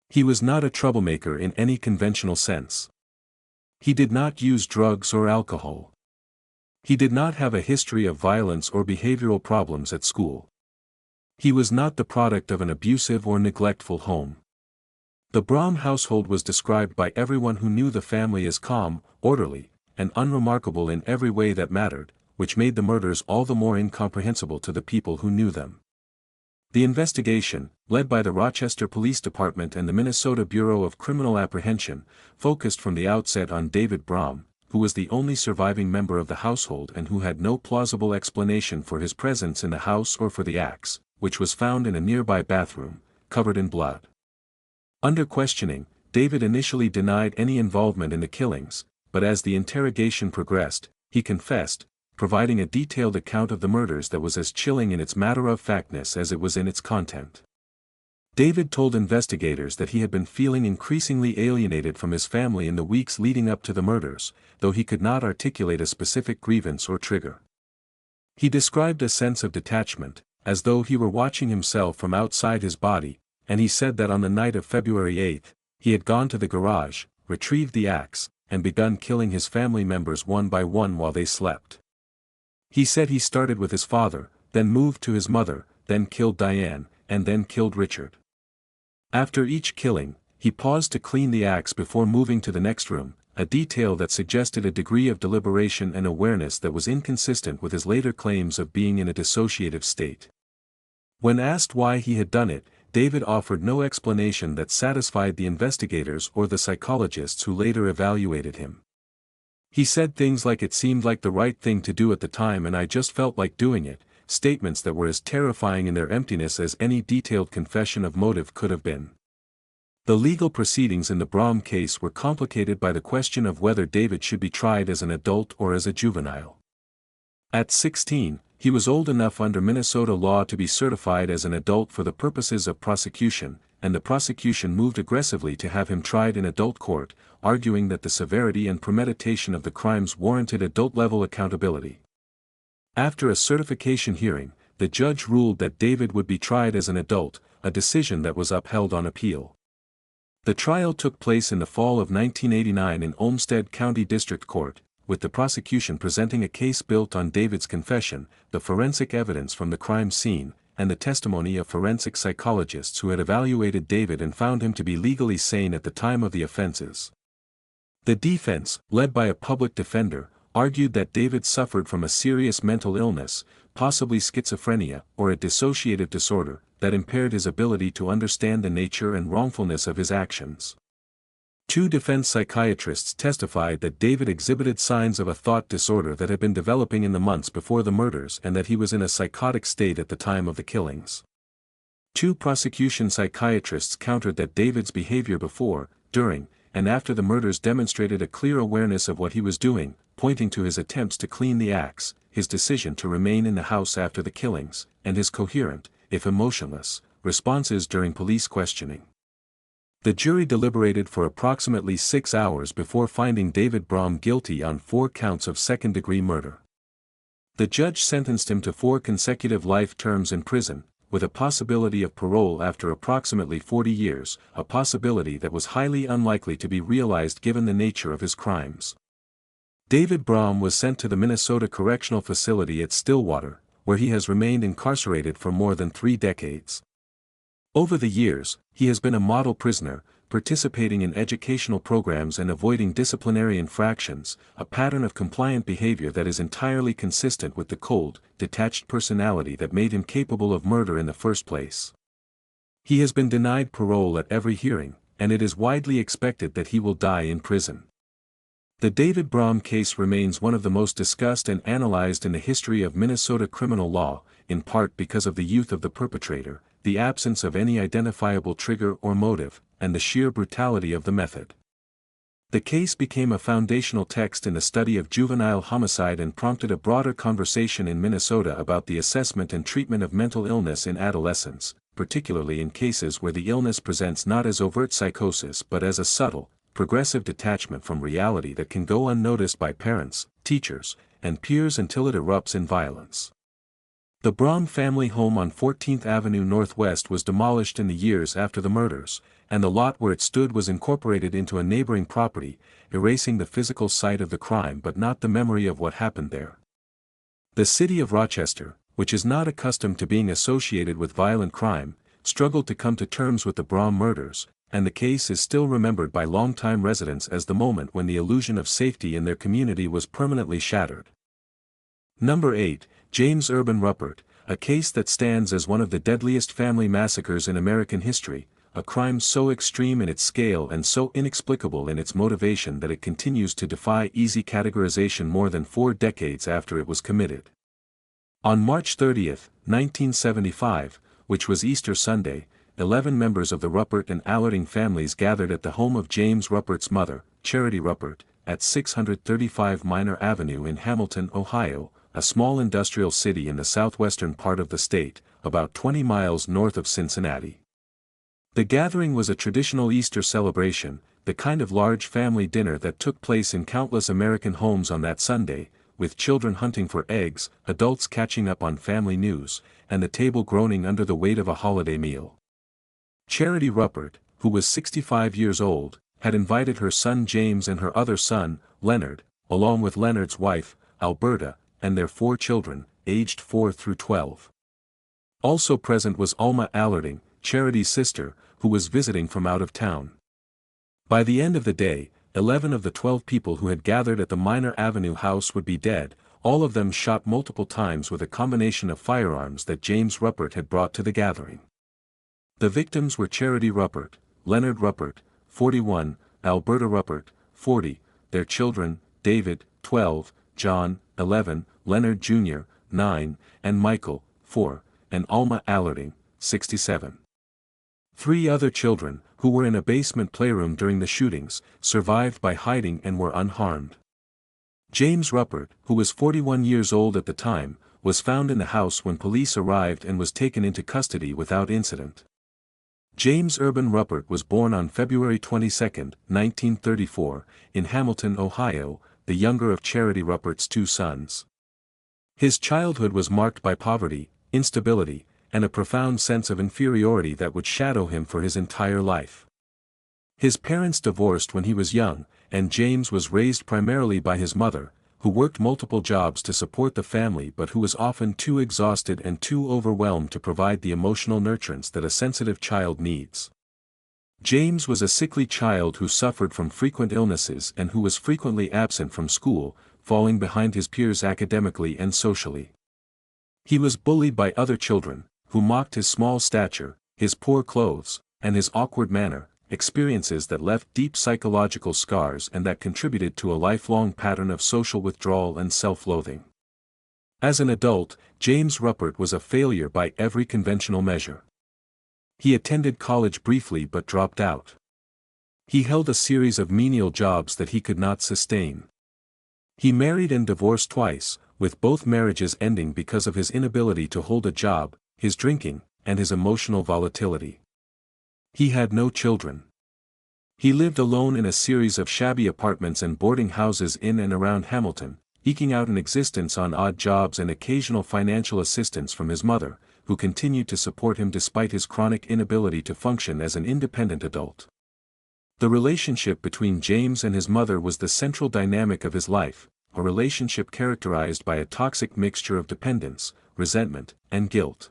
He was not a troublemaker in any conventional sense. He did not use drugs or alcohol. He did not have a history of violence or behavioral problems at school. He was not the product of an abusive or neglectful home. The Brahm household was described by everyone who knew the family as calm, orderly, and unremarkable in every way that mattered, which made the murders all the more incomprehensible to the people who knew them. The investigation, led by the Rochester Police Department and the Minnesota Bureau of Criminal Apprehension, focused from the outset on David Brahm, who was the only surviving member of the household and who had no plausible explanation for his presence in the house or for the axe, which was found in a nearby bathroom, covered in blood. Under questioning, David initially denied any involvement in the killings, but as the interrogation progressed, he confessed, providing a detailed account of the murders that was as chilling in its matter-of-factness as it was in its content. David told investigators that he had been feeling increasingly alienated from his family in the weeks leading up to the murders, though he could not articulate a specific grievance or trigger. He described a sense of detachment, as though he were watching himself from outside his body, and he said that on the night of February 8, he had gone to the garage, retrieved the axe, and begun killing his family members one by one while they slept. He said he started with his father, then moved to his mother, then killed Diane, and then killed Richard. After each killing, he paused to clean the axe before moving to the next room, a detail that suggested a degree of deliberation and awareness that was inconsistent with his later claims of being in a dissociative state. When asked why he had done it, David offered no explanation that satisfied the investigators or the psychologists who later evaluated him. He said things like "it seemed like the right thing to do at the time and I just felt like doing it," statements that were as terrifying in their emptiness as any detailed confession of motive could have been. The legal proceedings in the Brahm case were complicated by the question of whether David should be tried as an adult or as a juvenile. At 16, he was old enough under Minnesota law to be certified as an adult for the purposes of prosecution, and the prosecution moved aggressively to have him tried in adult court, arguing that the severity and premeditation of the crimes warranted adult-level accountability. After a certification hearing, the judge ruled that David would be tried as an adult, a decision that was upheld on appeal. The trial took place in the fall of 1989 in Olmsted County District Court, with the prosecution presenting a case built on David's confession, the forensic evidence from the crime scene, and the testimony of forensic psychologists who had evaluated David and found him to be legally sane at the time of the offenses. The defense, led by a public defender, argued that David suffered from a serious mental illness, possibly schizophrenia or a dissociative disorder, that impaired his ability to understand the nature and wrongfulness of his actions. 2 defense psychiatrists testified that David exhibited signs of a thought disorder that had been developing in the months before the murders and that he was in a psychotic state at the time of the killings. 2 prosecution psychiatrists countered that David's behavior before, during, and after the murders demonstrated a clear awareness of what he was doing, pointing to his attempts to clean the acts, his decision to remain in the house after the killings, and his coherent, if emotionless, responses during police questioning. The jury deliberated for approximately 6 hours before finding David Braum guilty on 4 counts of second-degree murder. The judge sentenced him to 4 consecutive life terms in prison, with a possibility of parole after approximately 40 years, a possibility that was highly unlikely to be realized given the nature of his crimes. David Braum was sent to the Minnesota Correctional Facility at Stillwater, where he has remained incarcerated for more than 3 decades. Over the years, he has been a model prisoner, participating in educational programs and avoiding disciplinary infractions, a pattern of compliant behavior that is entirely consistent with the cold, detached personality that made him capable of murder in the first place. He has been denied parole at every hearing, and it is widely expected that he will die in prison. The David Braum case remains one of the most discussed and analyzed in the history of Minnesota criminal law, in part because of the youth of the perpetrator, the absence of any identifiable trigger or motive, and the sheer brutality of the method. The case became a foundational text in the study of juvenile homicide and prompted a broader conversation in Minnesota about the assessment and treatment of mental illness in adolescents, particularly in cases where the illness presents not as overt psychosis but as a subtle, progressive detachment from reality that can go unnoticed by parents, teachers, and peers until it erupts in violence. The Braum family home on 14th Avenue Northwest was demolished in the years after the murders, and the lot where it stood was incorporated into a neighboring property, erasing the physical site of the crime but not the memory of what happened there. The city of Rochester, which is not accustomed to being associated with violent crime, struggled to come to terms with the Braum murders, and the case is still remembered by longtime residents as the moment when the illusion of safety in their community was permanently shattered. Number 8. James Urban Ruppert, a case that stands as one of the deadliest family massacres in American history, a crime so extreme in its scale and so inexplicable in its motivation that it continues to defy easy categorization more than 4 decades after it was committed. On March 30, 1975, which was Easter Sunday, 11 members of the Ruppert and Allerding families gathered at the home of James Ruppert's mother, Charity Ruppert, at 635 Minor Avenue in Hamilton, Ohio, a small industrial city in the southwestern part of the state, about 20 miles north of Cincinnati. The gathering was a traditional Easter celebration, the kind of large family dinner that took place in countless American homes on that Sunday, with children hunting for eggs, adults catching up on family news, and the table groaning under the weight of a holiday meal. Charity Ruppert, who was 65 years old, had invited her son James and her other son, Leonard, along with Leonard's wife, Alberta, and their 4 children, aged 4 through 12. Also present was Alma Allerding, Charity's sister, who was visiting from out of town. By the end of the day, 11 of the 12 people who had gathered at the Minor Avenue house would be dead, all of them shot multiple times with a combination of firearms that James Ruppert had brought to the gathering. The victims were Charity Ruppert, Leonard Ruppert, 41, Alberta Ruppert, 40, their children, David, 12, John, 11, Leonard Jr., 9, and Michael, 4, and Alma Allerding, 67. 3 other children, who were in a basement playroom during the shootings, survived by hiding and were unharmed. James Ruppert, who was 41 years old at the time, was found in the house when police arrived and was taken into custody without incident. James Urban Ruppert was born on February 22, 1934, in Hamilton, Ohio, the younger of Charity Ruppert's 2 sons. His childhood was marked by poverty, instability, and a profound sense of inferiority that would shadow him for his entire life. His parents divorced when he was young, and James was raised primarily by his mother, who worked multiple jobs to support the family but who was often too exhausted and too overwhelmed to provide the emotional nurturance that a sensitive child needs. James was a sickly child who suffered from frequent illnesses and who was frequently absent from school, falling behind his peers academically and socially. He was bullied by other children, who mocked his small stature, his poor clothes, and his awkward manner, experiences that left deep psychological scars and that contributed to a lifelong pattern of social withdrawal and self-loathing. As an adult, James Ruppert was a failure by every conventional measure. He attended college briefly but dropped out. He held a series of menial jobs that he could not sustain. He married and divorced twice, with both marriages ending because of his inability to hold a job, his drinking, and his emotional volatility. He had no children. He lived alone in a series of shabby apartments and boarding houses in and around Hamilton, eking out an existence on odd jobs and occasional financial assistance from his mother, who continued to support him despite his chronic inability to function as an independent adult. The relationship between James and his mother was the central dynamic of his life, a relationship characterized by a toxic mixture of dependence, resentment, and guilt.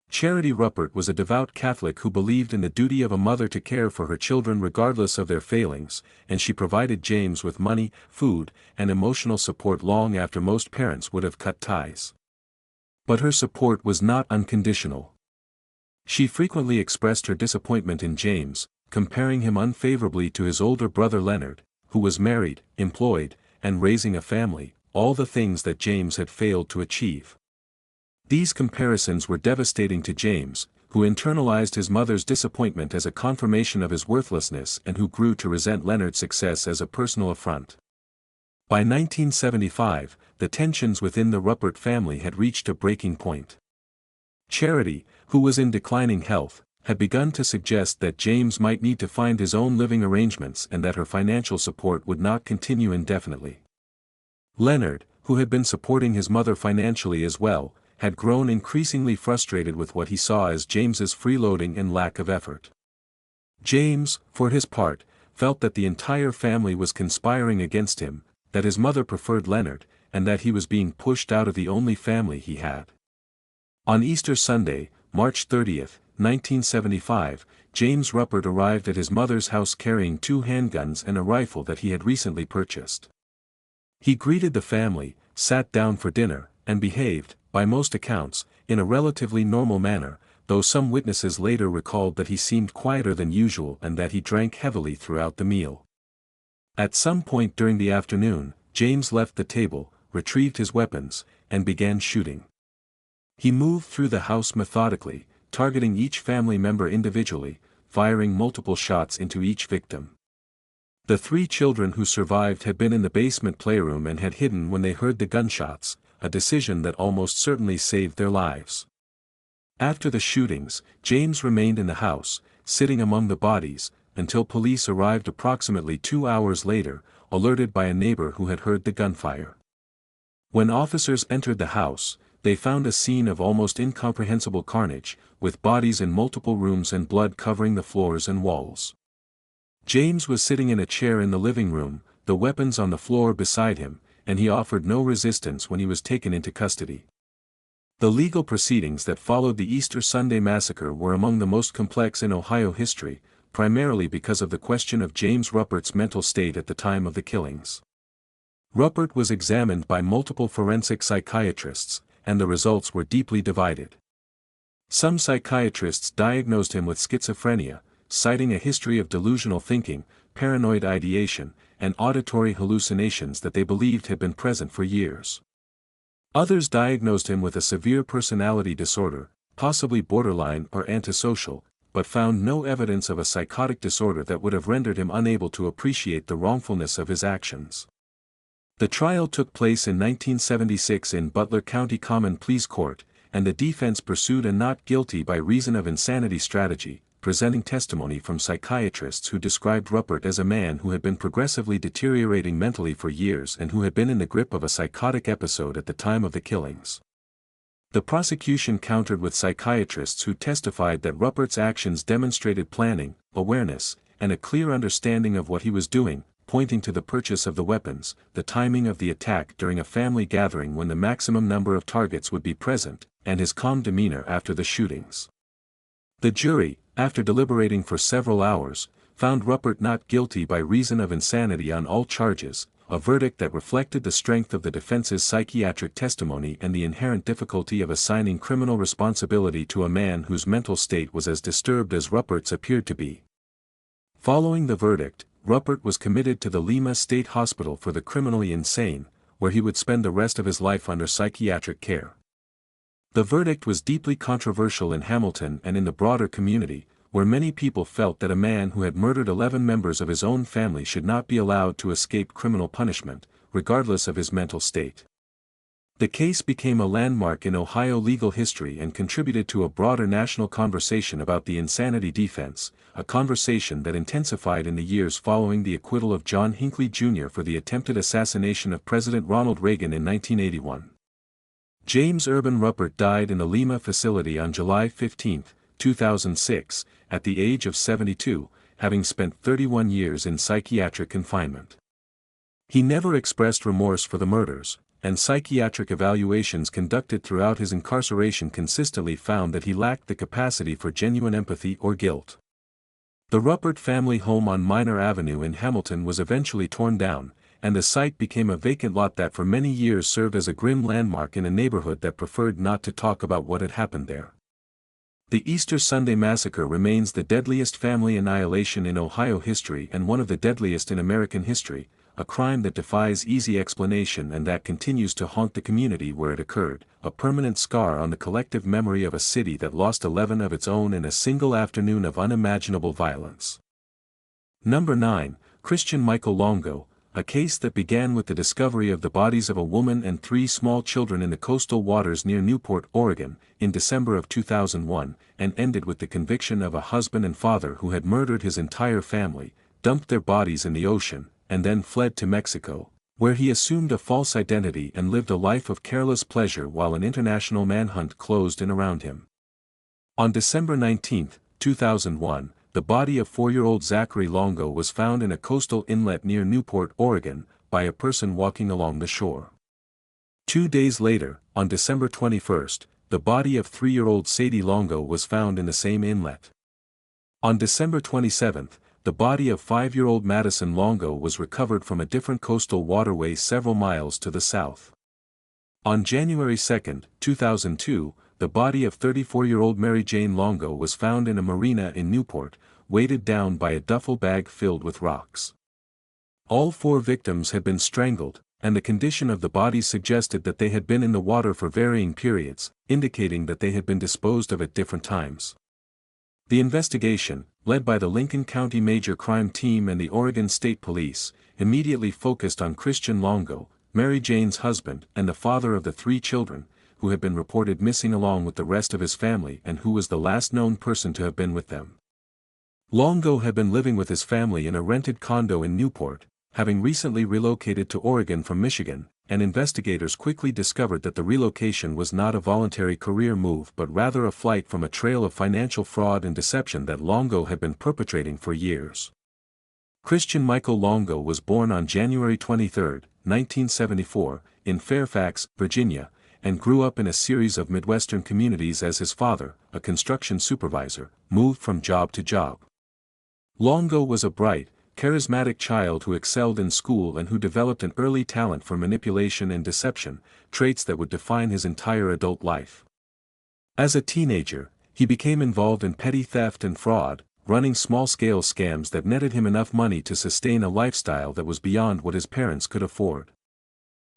Charity Ruppert was a devout Catholic who believed in the duty of a mother to care for her children regardless of their failings, and she provided James with money, food, and emotional support long after most parents would have cut ties. But her support was not unconditional. She frequently expressed her disappointment in James, comparing him unfavorably to his older brother Leonard, who was married, employed, and raising a family, all the things that James had failed to achieve. These comparisons were devastating to James, who internalized his mother's disappointment as a confirmation of his worthlessness and who grew to resent Leonard's success as a personal affront. By 1975, the tensions within the Ruppert family had reached a breaking point. Charity, who was in declining health, had begun to suggest that James might need to find his own living arrangements and that her financial support would not continue indefinitely. Leonard, who had been supporting his mother financially as well, had grown increasingly frustrated with what he saw as James's freeloading and lack of effort. James, for his part, felt that the entire family was conspiring against him, that his mother preferred Leonard, and that he was being pushed out of the only family he had. On Easter Sunday, March 30, 1975, James Ruppert arrived at his mother's house carrying 2 handguns and a rifle that he had recently purchased. He greeted the family, sat down for dinner, and behaved, by most accounts, in a relatively normal manner, though some witnesses later recalled that he seemed quieter than usual and that he drank heavily throughout the meal. At some point during the afternoon, James left the table, retrieved his weapons, and began shooting. He moved through the house methodically, targeting each family member individually, firing multiple shots into each victim. The 3 children who survived had been in the basement playroom and had hidden when they heard the gunshots, a decision that almost certainly saved their lives. After the shootings, James remained in the house, sitting among the bodies, until police arrived approximately 2 hours later, alerted by a neighbor who had heard the gunfire. When officers entered the house, they found a scene of almost incomprehensible carnage, with bodies in multiple rooms and blood covering the floors and walls. James was sitting in a chair in the living room, the weapons on the floor beside him, and he offered no resistance when he was taken into custody. The legal proceedings that followed the Easter Sunday massacre were among the most complex in Ohio history, primarily because of the question of James Ruppert's mental state at the time of the killings. Ruppert was examined by multiple forensic psychiatrists, and the results were deeply divided. Some psychiatrists diagnosed him with schizophrenia, citing a history of delusional thinking, paranoid ideation, and auditory hallucinations that they believed had been present for years. Others diagnosed him with a severe personality disorder, possibly borderline or antisocial, but found no evidence of a psychotic disorder that would have rendered him unable to appreciate the wrongfulness of his actions. The trial took place in 1976 in Butler County Common Pleas Court, and the defense pursued a not guilty by reason of insanity strategy, presenting testimony from psychiatrists who described Ruppert as a man who had been progressively deteriorating mentally for years and who had been in the grip of a psychotic episode at the time of the killings. The prosecution countered with psychiatrists who testified that Ruppert's actions demonstrated planning, awareness, and a clear understanding of what he was doing, pointing to the purchase of the weapons, the timing of the attack during a family gathering when the maximum number of targets would be present, and his calm demeanor after the shootings. The jury, after deliberating for several hours, found Ruppert not guilty by reason of insanity on all charges, a verdict that reflected the strength of the defense's psychiatric testimony and the inherent difficulty of assigning criminal responsibility to a man whose mental state was as disturbed as Ruppert's appeared to be. Following the verdict, Ruppert was committed to the Lima State Hospital for the Criminally Insane, where he would spend the rest of his life under psychiatric care. The verdict was deeply controversial in Hamilton and in the broader community, where many people felt that a man who had murdered 11 members of his own family should not be allowed to escape criminal punishment, regardless of his mental state. The case became a landmark in Ohio legal history and contributed to a broader national conversation about the insanity defense, a conversation that intensified in the years following the acquittal of John Hinckley Jr. for the attempted assassination of President Ronald Reagan in 1981. James Urban Ruppert died in the Lima facility on July 15, 2006, at the age of 72, having spent 31 years in psychiatric confinement. He never expressed remorse for the murders, and psychiatric evaluations conducted throughout his incarceration consistently found that he lacked the capacity for genuine empathy or guilt. The Ruppert family home on Minor Avenue in Hamilton was eventually torn down, and the site became a vacant lot that for many years served as a grim landmark in a neighborhood that preferred not to talk about what had happened there. The Easter Sunday Massacre remains the deadliest family annihilation in Ohio history and one of the deadliest in American history, a crime that defies easy explanation and that continues to haunt the community where it occurred, a permanent scar on the collective memory of a city that lost 11 of its own in a single afternoon of unimaginable violence. Number 9, Christian Michael Longo, a case that began with the discovery of the bodies of a woman and 3 small children in the coastal waters near Newport, Oregon, in December of 2001, and ended with the conviction of a husband and father who had murdered his entire family, dumped their bodies in the ocean, and then fled to Mexico, where he assumed a false identity and lived a life of careless pleasure while an international manhunt closed in around him. On December 19, 2001, the body of 4-year-old Zachary Longo was found in a coastal inlet near Newport, Oregon, by a person walking along the shore. 2 days later, on December 21, the body of 3-year-old Sadie Longo was found in the same inlet. On December 27, the body of 5-year-old Madison Longo was recovered from a different coastal waterway several miles to the south. On January 2, 2002, the body of 34-year-old Mary Jane Longo was found in a marina in Newport, weighted down by a duffel bag filled with rocks. All 4 victims had been strangled, and the condition of the bodies suggested that they had been in the water for varying periods, indicating that they had been disposed of at different times. The investigation, led by the Lincoln County Major Crime Team and the Oregon State Police, immediately focused on Christian Longo, Mary Jane's husband and the father of the 3 children, who had been reported missing along with the rest of his family and who was the last known person to have been with them. Longo had been living with his family in a rented condo in Newport, having recently relocated to Oregon from Michigan, and investigators quickly discovered that the relocation was not a voluntary career move but rather a flight from a trail of financial fraud and deception that Longo had been perpetrating for years. Christian Michael Longo was born on January 23, 1974, in Fairfax, Virginia, and grew up in a series of Midwestern communities as his father, a construction supervisor, moved from job to job. Longo was a bright, charismatic child who excelled in school and who developed an early talent for manipulation and deception, traits that would define his entire adult life. As a teenager, he became involved in petty theft and fraud, running small-scale scams that netted him enough money to sustain a lifestyle that was beyond what his parents could afford.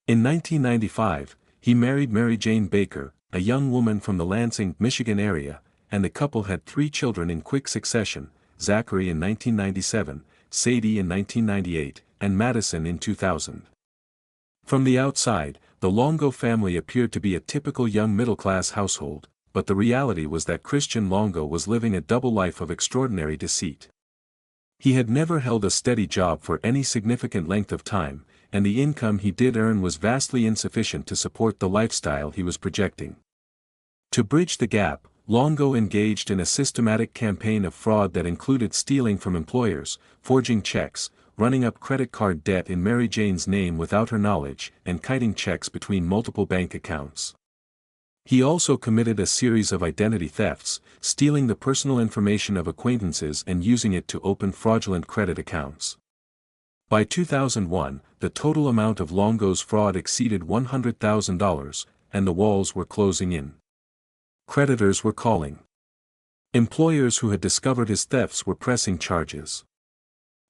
In 1995, he married Mary Jane Baker, a young woman from the Lansing, Michigan area, and the couple had 3 children in quick succession, Zachary in 1997, Sadie in 1998, and Madison in 2000. From the outside, the Longo family appeared to be a typical young middle-class household, but the reality was that Christian Longo was living a double life of extraordinary deceit. He had never held a steady job for any significant length of time, and the income he did earn was vastly insufficient to support the lifestyle he was projecting. To bridge the gap, Longo engaged in a systematic campaign of fraud that included stealing from employers, forging checks, running up credit card debt in Mary Jane's name without her knowledge, and kiting checks between multiple bank accounts. He also committed a series of identity thefts, stealing the personal information of acquaintances and using it to open fraudulent credit accounts. By 2001, the total amount of Longo's fraud exceeded $100,000, and the walls were closing in. Creditors were calling. Employers who had discovered his thefts were pressing charges.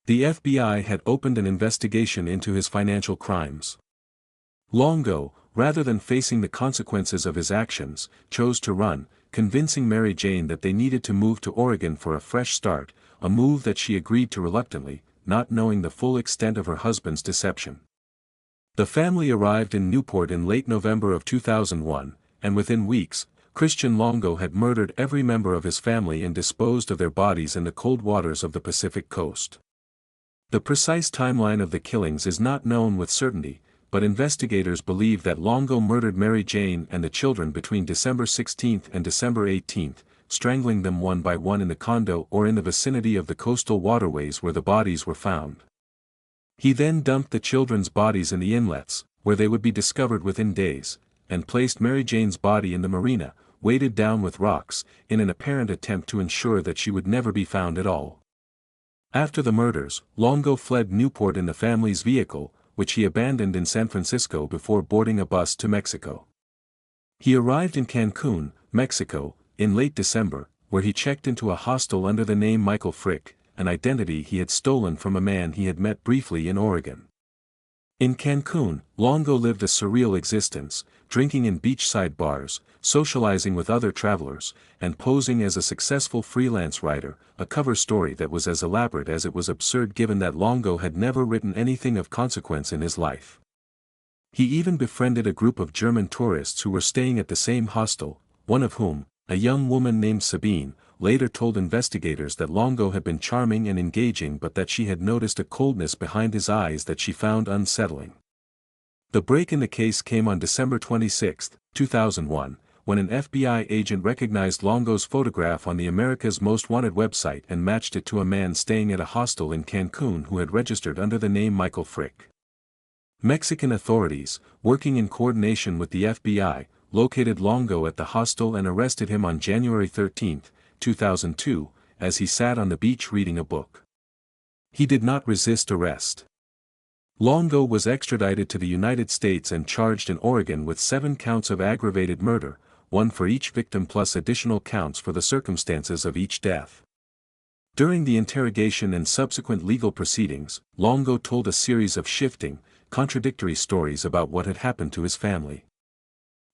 The FBI had opened an investigation into his financial crimes. Longo, rather than facing the consequences of his actions, chose to run, convincing Mary Jane that they needed to move to Oregon for a fresh start, a move that she agreed to reluctantly, not knowing the full extent of her husband's deception. The family arrived in Newport in late November of 2001, and within weeks, Christian Longo had murdered every member of his family and disposed of their bodies in the cold waters of the Pacific coast. The precise timeline of the killings is not known with certainty, but investigators believe that Longo murdered Mary Jane and the children between December 16 and December 18, strangling them one by one in the condo or in the vicinity of the coastal waterways where the bodies were found. He then dumped the children's bodies in the inlets, where they would be discovered within days, and placed Mary Jane's body in the marina, weighted down with rocks, in an apparent attempt to ensure that she would never be found at all. After the murders, Longo fled Newport in the family's vehicle, which he abandoned in San Francisco before boarding a bus to Mexico. He arrived in Cancun, Mexico, in late December, where he checked into a hostel under the name Michael Frick, an identity he had stolen from a man he had met briefly in Oregon. In Cancun, Longo lived a surreal existence, drinking in beachside bars, socializing with other travelers, and posing as a successful freelance writer, a cover story that was as elaborate as it was absurd given that Longo had never written anything of consequence in his life. He even befriended a group of German tourists who were staying at the same hostel, one of whom, a young woman named Sabine, later told investigators that Longo had been charming and engaging but that she had noticed a coldness behind his eyes that she found unsettling. The break in the case came on December 26, 2001, when an FBI agent recognized Longo's photograph on the America's Most Wanted website and matched it to a man staying at a hostel in Cancun who had registered under the name Michael Frick. Mexican authorities, working in coordination with the FBI, located Longo at the hostel and arrested him on January 13, 2002, as he sat on the beach reading a book. He did not resist arrest. Longo was extradited to the United States and charged in Oregon with 7 counts of aggravated murder, 1 for each victim plus additional counts for the circumstances of each death. During the interrogation and subsequent legal proceedings, Longo told a series of shifting, contradictory stories about what had happened to his family.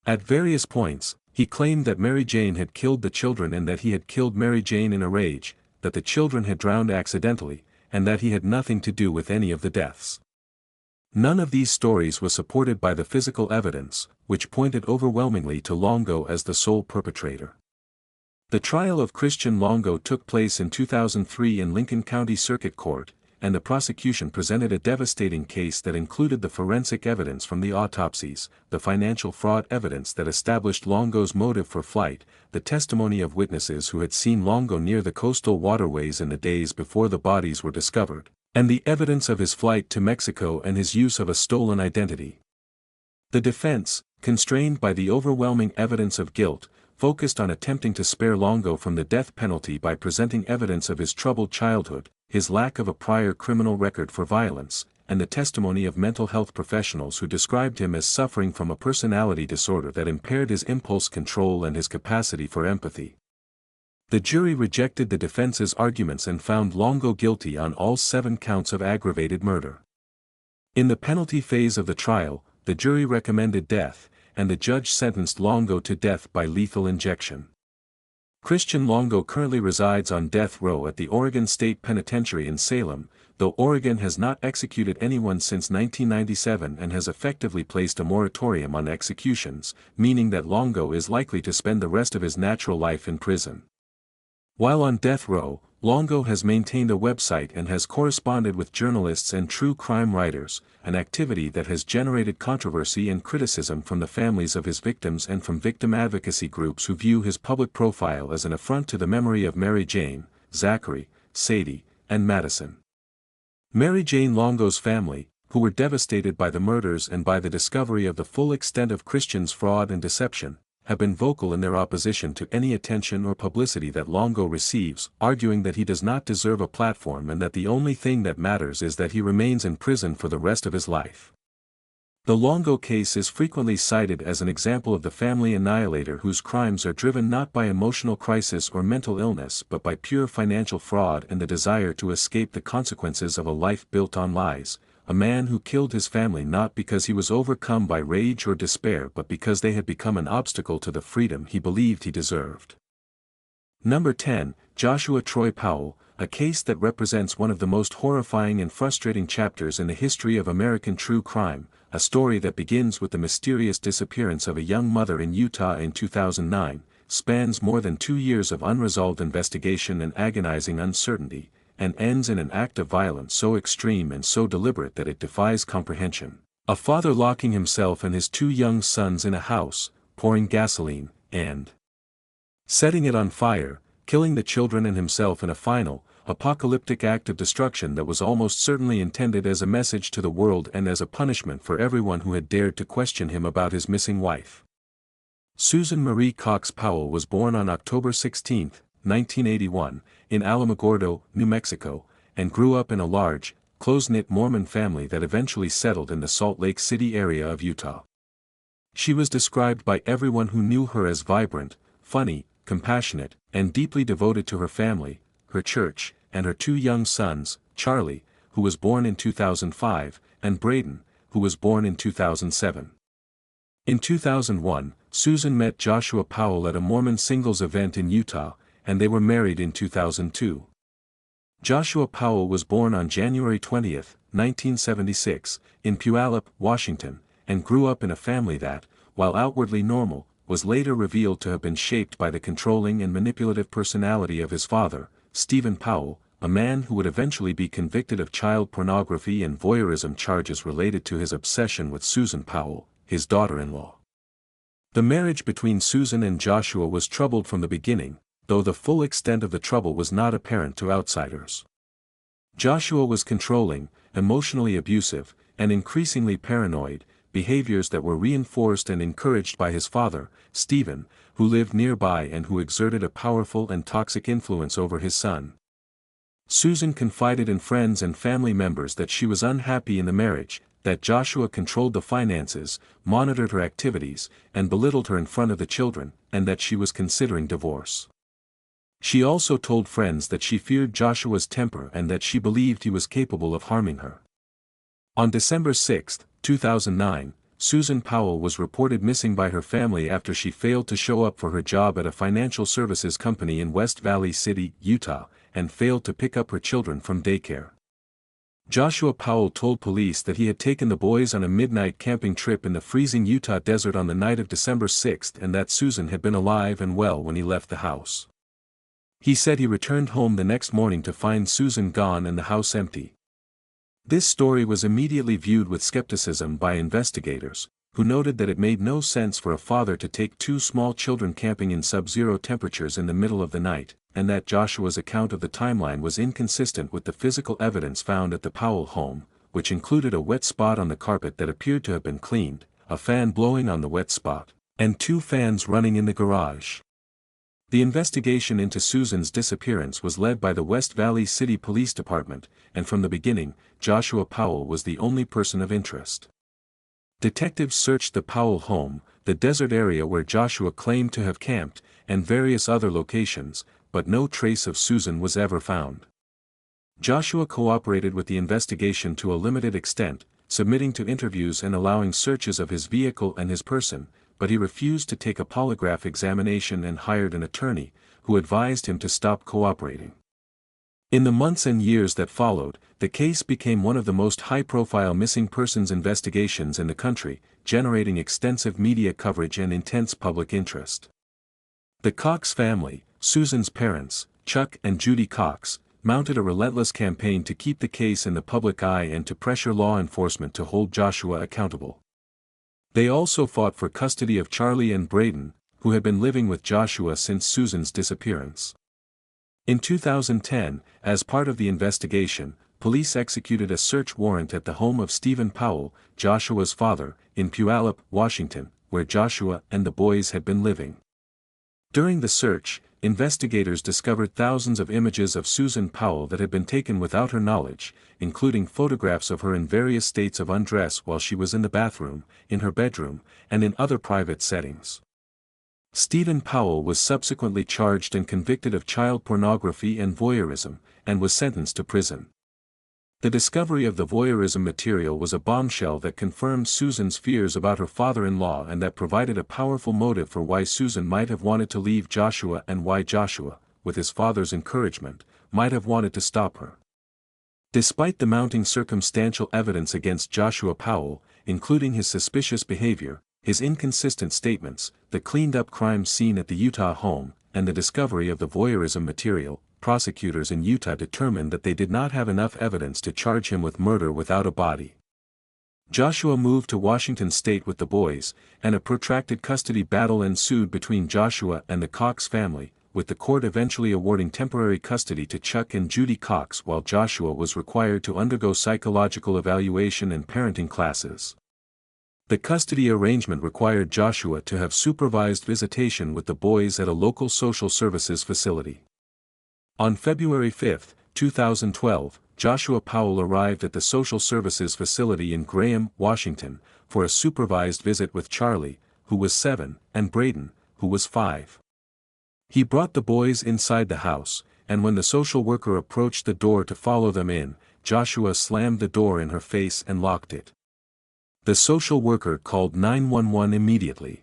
At various points, he claimed that Mary Jane had killed the children and that he had killed Mary Jane in a rage, that the children had drowned accidentally, and that he had nothing to do with any of the deaths. None of these stories was supported by the physical evidence, which pointed overwhelmingly to Longo as the sole perpetrator. The trial of Christian Longo took place in 2003 in Lincoln County Circuit Court, and the prosecution presented a devastating case that included the forensic evidence from the autopsies, the financial fraud evidence that established Longo's motive for flight, the testimony of witnesses who had seen Longo near the coastal waterways in the days before the bodies were discovered, and the evidence of his flight to Mexico and his use of a stolen identity. The defense, constrained by the overwhelming evidence of guilt, focused on attempting to spare Longo from the death penalty by presenting evidence of his troubled childhood, his lack of a prior criminal record for violence, and the testimony of mental health professionals who described him as suffering from a personality disorder that impaired his impulse control and his capacity for empathy. The jury rejected the defense's arguments and found Longo guilty on all 7 counts of aggravated murder. In the penalty phase of the trial, the jury recommended death, and the judge sentenced Longo to death by lethal injection. Christian Longo currently resides on death row at the Oregon State Penitentiary in Salem, though Oregon has not executed anyone since 1997 and has effectively placed a moratorium on executions, meaning that Longo is likely to spend the rest of his natural life in prison. While on death row, Longo has maintained a website and has corresponded with journalists and true crime writers, an activity that has generated controversy and criticism from the families of his victims and from victim advocacy groups who view his public profile as an affront to the memory of Mary Jane, Zachary, Sadie, and Madison. Mary Jane Longo's family, who were devastated by the murders and by the discovery of the full extent of Christian's fraud and deception, have been vocal in their opposition to any attention or publicity that Longo receives, arguing that he does not deserve a platform and that the only thing that matters is that he remains in prison for the rest of his life. The Longo case is frequently cited as an example of the family annihilator whose crimes are driven not by emotional crisis or mental illness but by pure financial fraud and the desire to escape the consequences of a life built on lies, a man who killed his family not because he was overcome by rage or despair but because they had become an obstacle to the freedom he believed he deserved. Number 10, Joshua Troy Powell, a case that represents one of the most horrifying and frustrating chapters in the history of American true crime, a story that begins with the mysterious disappearance of a young mother in Utah in 2009, spans more than 2 years of unresolved investigation and agonizing uncertainty, and ends in an act of violence so extreme and so deliberate that it defies comprehension. A father locking himself and his 2 young sons in a house, pouring gasoline, and setting it on fire, killing the children and himself in a final, apocalyptic act of destruction that was almost certainly intended as a message to the world and as a punishment for everyone who had dared to question him about his missing wife. Susan Marie Cox Powell was born on October 16, 1981, in Alamogordo, New Mexico, and grew up in a large, close-knit Mormon family that eventually settled in the Salt Lake City area of Utah. She was described by everyone who knew her as vibrant, funny, compassionate, and deeply devoted to her family, her church, and her 2 young sons, Charlie, who was born in 2005, and Braden, who was born in 2007. In 2001, Susan met Joshua Powell at a Mormon singles event in Utah, and they were married in 2002. Joshua Powell was born on January 20, 1976, in Puyallup, Washington, and grew up in a family that, while outwardly normal, was later revealed to have been shaped by the controlling and manipulative personality of his father, Stephen Powell, a man who would eventually be convicted of child pornography and voyeurism charges related to his obsession with Susan Powell, his daughter-in-law. The marriage between Susan and Joshua was troubled from the beginning, though the full extent of the trouble was not apparent to outsiders. Joshua was controlling, emotionally abusive, and increasingly paranoid, behaviors that were reinforced and encouraged by his father, Stephen, who lived nearby and who exerted a powerful and toxic influence over his son. Susan confided in friends and family members that she was unhappy in the marriage, that Joshua controlled the finances, monitored her activities, and belittled her in front of the children, and that she was considering divorce. She also told friends that she feared Joshua's temper and that she believed he was capable of harming her. On December 6, 2009, Susan Powell was reported missing by her family after she failed to show up for her job at a financial services company in West Valley City, Utah, and failed to pick up her children from daycare. Joshua Powell told police that he had taken the boys on a midnight camping trip in the freezing Utah desert on the night of December 6 and that Susan had been alive and well when he left the house. He said he returned home the next morning to find Susan gone and the house empty. This story was immediately viewed with skepticism by investigators, who noted that it made no sense for a father to take 2 small children camping in sub-zero temperatures in the middle of the night, and that Joshua's account of the timeline was inconsistent with the physical evidence found at the Powell home, which included a wet spot on the carpet that appeared to have been cleaned, a fan blowing on the wet spot, and 2 fans running in the garage. The investigation into Susan's disappearance was led by the West Valley City Police Department, and from the beginning, Joshua Powell was the only person of interest. Detectives searched the Powell home, the desert area where Joshua claimed to have camped, and various other locations, but no trace of Susan was ever found. Joshua cooperated with the investigation to a limited extent, submitting to interviews and allowing searches of his vehicle and his person, but he refused to take a polygraph examination and hired an attorney, who advised him to stop cooperating. In the months and years that followed, the case became one of the most high-profile missing persons investigations in the country, generating extensive media coverage and intense public interest. The Cox family, Susan's parents, Chuck and Judy Cox, mounted a relentless campaign to keep the case in the public eye and to pressure law enforcement to hold Joshua accountable. They also fought for custody of Charlie and Braden, who had been living with Joshua since Susan's disappearance. In 2010, as part of the investigation, police executed a search warrant at the home of Stephen Powell, Joshua's father, in Puyallup, Washington, where Joshua and the boys had been living. During the search, investigators discovered thousands of images of Susan Powell that had been taken without her knowledge, including photographs of her in various states of undress while she was in the bathroom, in her bedroom, and in other private settings. Stephen Powell was subsequently charged and convicted of child pornography and voyeurism, and was sentenced to prison. The discovery of the voyeurism material was a bombshell that confirmed Susan's fears about her father-in-law and that provided a powerful motive for why Susan might have wanted to leave Joshua and why Joshua, with his father's encouragement, might have wanted to stop her. Despite the mounting circumstantial evidence against Joshua Powell, including his suspicious behavior, his inconsistent statements, the cleaned-up crime scene at the Utah home, and the discovery of the voyeurism material, prosecutors in Utah determined that they did not have enough evidence to charge him with murder without a body. Joshua moved to Washington state with the boys, and a protracted custody battle ensued between Joshua and the Cox family, with the court eventually awarding temporary custody to Chuck and Judy Cox while Joshua was required to undergo psychological evaluation and parenting classes. The custody arrangement required Joshua to have supervised visitation with the boys at a local social services facility. On February 5, 2012, Joshua Powell arrived at the social services facility in Graham, Washington, for a supervised visit with Charlie, who was 7, and Braden, who was 5. He brought the boys inside the house, and when the social worker approached the door to follow them in, Joshua slammed the door in her face and locked it. The social worker called 911 immediately.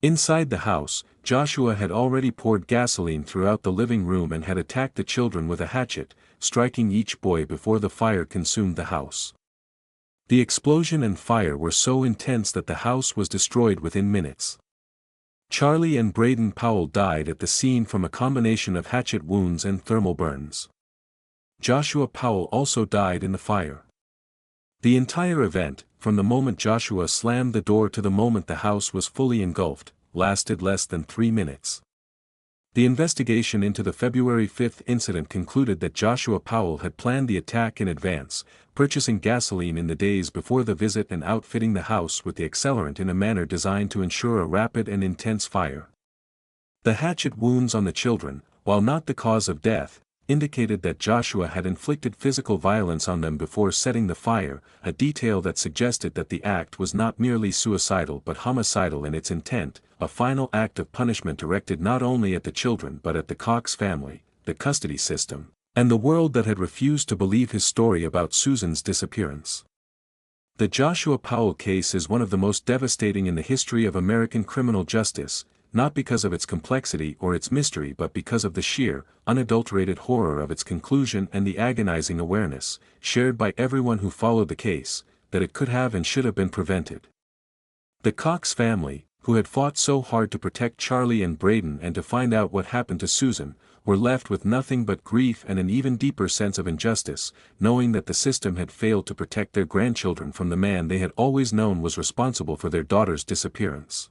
Inside the house, Joshua had already poured gasoline throughout the living room and had attacked the children with a hatchet, striking each boy before the fire consumed the house. The explosion and fire were so intense that the house was destroyed within minutes. Charlie and Braden Powell died at the scene from a combination of hatchet wounds and thermal burns. Joshua Powell also died in the fire. The entire event, from the moment Joshua slammed the door to the moment the house was fully engulfed, lasted less than 3 minutes. The investigation into the February 5 incident concluded that Joshua Powell had planned the attack in advance, purchasing gasoline in the days before the visit and outfitting the house with the accelerant in a manner designed to ensure a rapid and intense fire. The hatchet wounds on the children, while not the cause of death, indicated that Joshua had inflicted physical violence on them before setting the fire, a detail that suggested that the act was not merely suicidal but homicidal in its intent, a final act of punishment directed not only at the children but at the Cox family, the custody system, and the world that had refused to believe his story about Susan's disappearance. The Joshua Powell case is one of the most devastating in the history of American criminal justice, not because of its complexity or its mystery but because of the sheer, unadulterated horror of its conclusion and the agonizing awareness, shared by everyone who followed the case, that it could have and should have been prevented. The Cox family, who had fought so hard to protect Charlie and Braden and to find out what happened to Susan, were left with nothing but grief and an even deeper sense of injustice, knowing that the system had failed to protect their grandchildren from the man they had always known was responsible for their daughter's disappearance.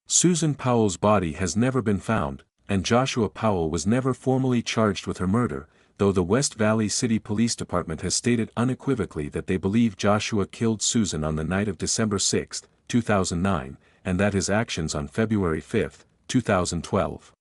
Susan Powell's body has never been found, and Joshua Powell was never formally charged with her murder, though the West Valley City Police Department has stated unequivocally that they believe Joshua killed Susan on the night of December 6, 2009, and that his actions on February 5, 2012.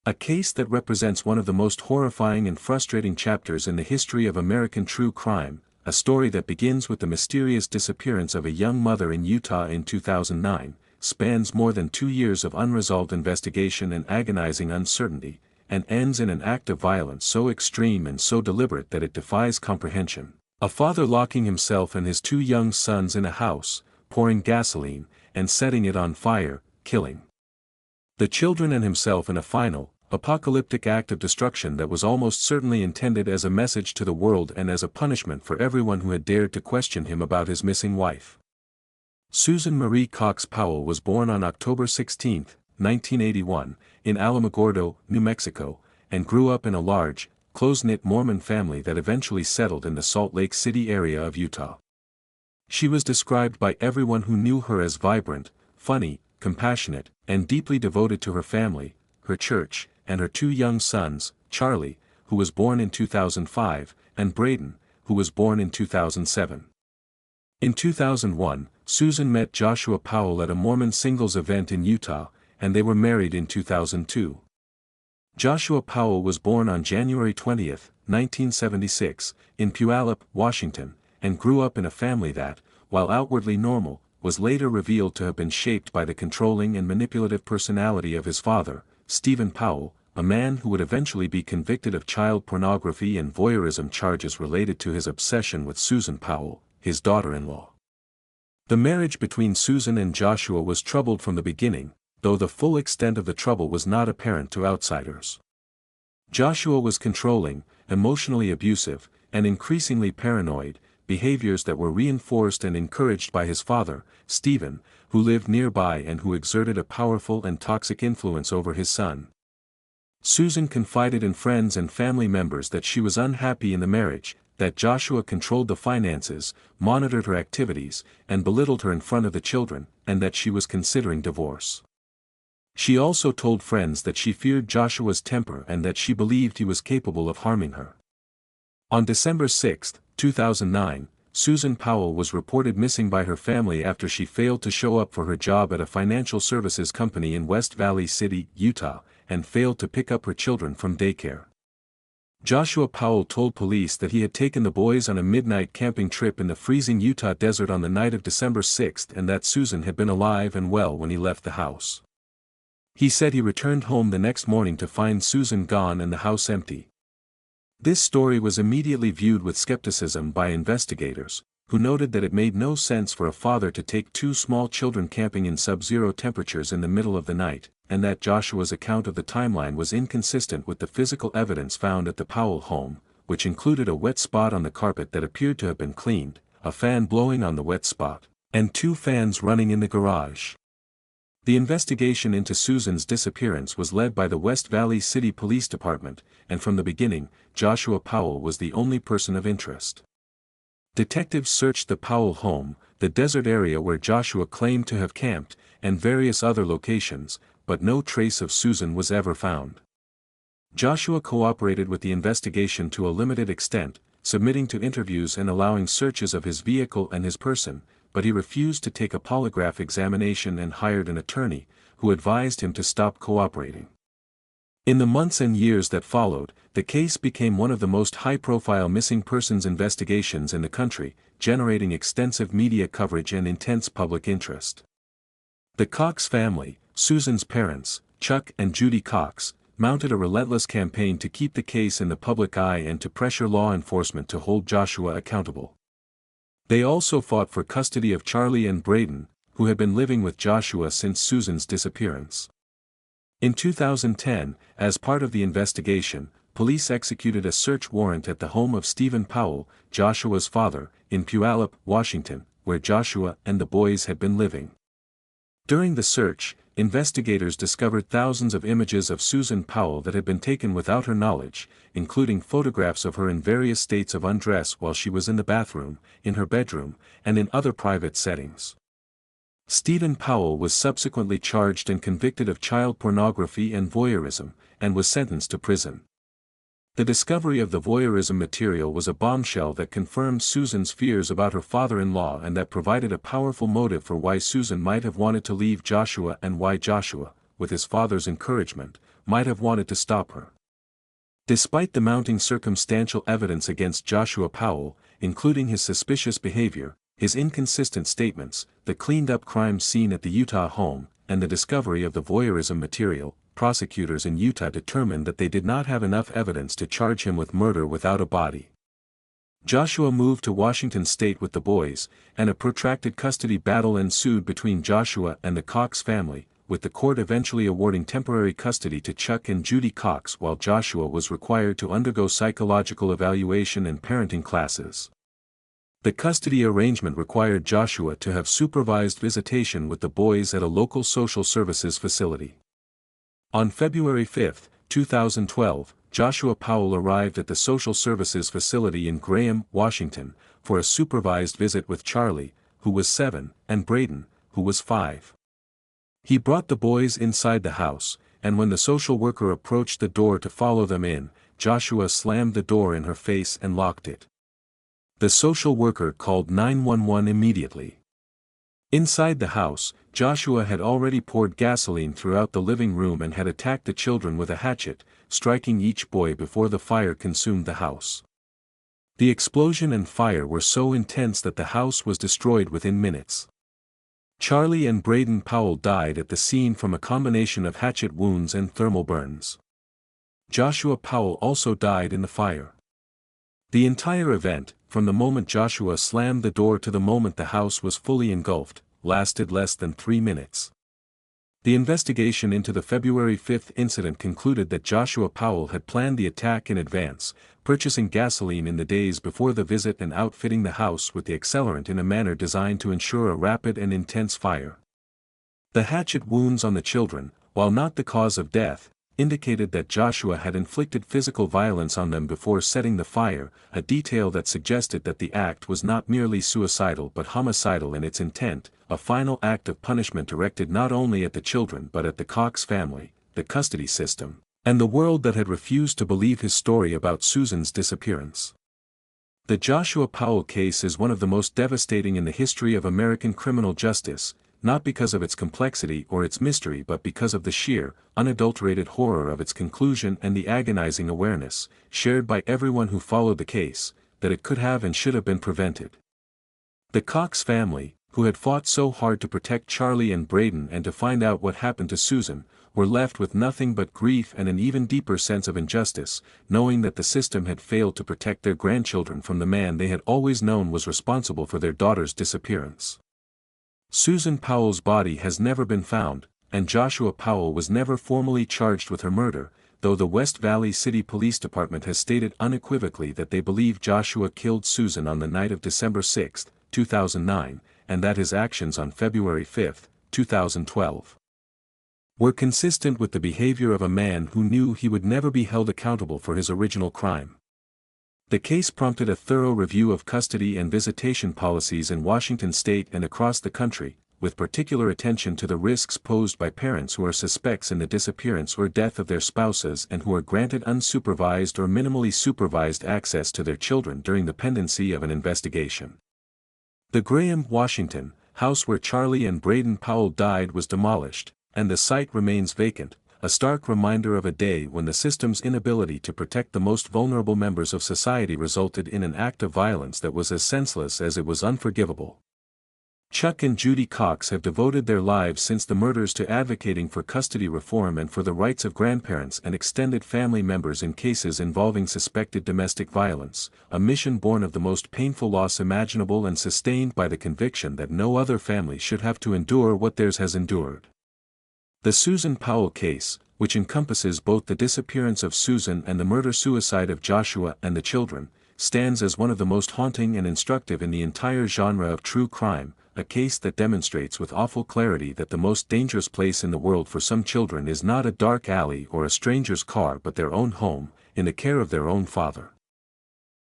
A case that represents one of the most horrifying and frustrating chapters in the history of American true crime, a story that begins with the mysterious disappearance of a young mother in Utah in 2009, spans more than 2 years of unresolved investigation and agonizing uncertainty, and ends in an act of violence so extreme and so deliberate that it defies comprehension. A father locking himself and his 2 young sons in a house, pouring gasoline, and setting it on fire, killing the children and himself in a final, apocalyptic act of destruction that was almost certainly intended as a message to the world and as a punishment for everyone who had dared to question him about his missing wife. Susan Marie Cox Powell was born on October 16, 1981, in Alamogordo, New Mexico, and grew up in a large, close-knit Mormon family that eventually settled in the Salt Lake City area of Utah. She was described by everyone who knew her as vibrant, funny, compassionate, and deeply devoted to her family, her church, and her 2 young sons, Charlie, who was born in 2005, and Braden, who was born in 2007. In 2001, Susan met Joshua Powell at a Mormon singles event in Utah, and they were married in 2002. Joshua Powell was born on January 20, 1976, in Puyallup, Washington, and grew up in a family that, while outwardly normal, was later revealed to have been shaped by the controlling and manipulative personality of his father, Stephen Powell, a man who would eventually be convicted of child pornography and voyeurism charges related to his obsession with Susan Powell, his daughter-in-law. The marriage between Susan and Joshua was troubled from the beginning, though the full extent of the trouble was not apparent to outsiders. Joshua was controlling, emotionally abusive, and increasingly paranoid, behaviors that were reinforced and encouraged by his father, Stephen, who lived nearby and who exerted a powerful and toxic influence over his son. Susan confided in friends and family members that she was unhappy in the marriage, that Joshua controlled the finances, monitored her activities, and belittled her in front of the children, and that she was considering divorce. She also told friends that she feared Joshua's temper and that she believed he was capable of harming her. On December 6, 2009, Susan Powell was reported missing by her family after she failed to show up for her job at a financial services company in West Valley City, Utah, and failed to pick up her children from daycare. Joshua Powell told police that he had taken the boys on a midnight camping trip in the freezing Utah desert on the night of December 6 and that Susan had been alive and well when he left the house. He said he returned home the next morning to find Susan gone and the house empty. This story was immediately viewed with skepticism by investigators, who noted that it made no sense for a father to take two small children camping in sub-zero temperatures in the middle of the night, and that Joshua's account of the timeline was inconsistent with the physical evidence found at the Powell home, which included a wet spot on the carpet that appeared to have been cleaned, a fan blowing on the wet spot, and two fans running in the garage. The investigation into Susan's disappearance was led by the West Valley City Police Department, and from the beginning, Joshua Powell was the only person of interest. Detectives searched the Powell home, the desert area where Joshua claimed to have camped, and various other locations, but no trace of Susan was ever found. Joshua cooperated with the investigation to a limited extent, submitting to interviews and allowing searches of his vehicle and his person, but he refused to take a polygraph examination and hired an attorney, who advised him to stop cooperating. In the months and years that followed, the case became one of the most high-profile missing persons investigations in the country, generating extensive media coverage and intense public interest. The Cox family, Susan's parents, Chuck and Judy Cox, mounted a relentless campaign to keep the case in the public eye and to pressure law enforcement to hold Joshua accountable. They also fought for custody of Charlie and Braden, who had been living with Joshua since Susan's disappearance. In 2010, as part of the investigation, police executed a search warrant at the home of Stephen Powell, Joshua's father, in Puyallup, Washington, where Joshua and the boys had been living. During the search, investigators discovered thousands of images of Susan Powell that had been taken without her knowledge, including photographs of her in various states of undress while she was in the bathroom, in her bedroom, and in other private settings. Stephen Powell was subsequently charged and convicted of child pornography and voyeurism, and was sentenced to prison. The discovery of the voyeurism material was a bombshell that confirmed Susan's fears about her father-in-law and that provided a powerful motive for why Susan might have wanted to leave Joshua and why Joshua, with his father's encouragement, might have wanted to stop her. Despite the mounting circumstantial evidence against Joshua Powell, including his suspicious behavior, his inconsistent statements, the cleaned-up crime scene at the Utah home, and the discovery of the voyeurism material, prosecutors in Utah determined that they did not have enough evidence to charge him with murder without a body. Joshua moved to Washington state with the boys, and a protracted custody battle ensued between Joshua and the Cox family, with the court eventually awarding temporary custody to Chuck and Judy Cox while Joshua was required to undergo psychological evaluation and parenting classes. The custody arrangement required Joshua to have supervised visitation with the boys at a local social services facility. On February 5, 2012, Joshua Powell arrived at the social services facility in Graham, Washington, for a supervised visit with Charlie, who was 7, and Braden, who was 5. He brought the boys inside the house, and when the social worker approached the door to follow them in, Joshua slammed the door in her face and locked it. The social worker called 911 immediately. Inside the house, Joshua had already poured gasoline throughout the living room and had attacked the children with a hatchet, striking each boy before the fire consumed the house. The explosion and fire were so intense that the house was destroyed within minutes. Charlie and Braden Powell died at the scene from a combination of hatchet wounds and thermal burns. Joshua Powell also died in the fire. The entire event, from the moment Joshua slammed the door to the moment the house was fully engulfed, lasted less than 3 minutes. The investigation into the February 5 incident concluded that Joshua Powell had planned the attack in advance, purchasing gasoline in the days before the visit and outfitting the house with the accelerant in a manner designed to ensure a rapid and intense fire. The hatchet wounds on the children, while not the cause of death, indicated that Joshua had inflicted physical violence on them before setting the fire, a detail that suggested that the act was not merely suicidal but homicidal in its intent, a final act of punishment directed not only at the children but at the Cox family, the custody system, and the world that had refused to believe his story about Susan's disappearance. The Joshua Powell case is one of the most devastating in the history of American criminal justice, not because of its complexity or its mystery but because of the sheer, unadulterated horror of its conclusion and the agonizing awareness, shared by everyone who followed the case, that it could have and should have been prevented. The Cox family, who had fought so hard to protect Charlie and Braden and to find out what happened to Susan, were left with nothing but grief and an even deeper sense of injustice, knowing that the system had failed to protect their grandchildren from the man they had always known was responsible for their daughter's disappearance. Susan Powell's body has never been found, and Joshua Powell was never formally charged with her murder, though the West Valley City Police Department has stated unequivocally that they believe Joshua killed Susan on the night of December 6, 2009, and that his actions on February 5, 2012, were consistent with the behavior of a man who knew he would never be held accountable for his original crime. The case prompted a thorough review of custody and visitation policies in Washington state and across the country, with particular attention to the risks posed by parents who are suspects in the disappearance or death of their spouses and who are granted unsupervised or minimally supervised access to their children during the pendency of an investigation. The Graham, Washington, house where Charlie and Braden Powell died was demolished, and the site remains vacant, a stark reminder of a day when the system's inability to protect the most vulnerable members of society resulted in an act of violence that was as senseless as it was unforgivable. Chuck and Judy Cox have devoted their lives since the murders to advocating for custody reform and for the rights of grandparents and extended family members in cases involving suspected domestic violence, a mission born of the most painful loss imaginable and sustained by the conviction that no other family should have to endure what theirs has endured. The Susan Powell case, which encompasses both the disappearance of Susan and the murder-suicide of Joshua and the children, stands as one of the most haunting and instructive in the entire genre of true crime, a case that demonstrates with awful clarity that the most dangerous place in the world for some children is not a dark alley or a stranger's car but their own home, in the care of their own father.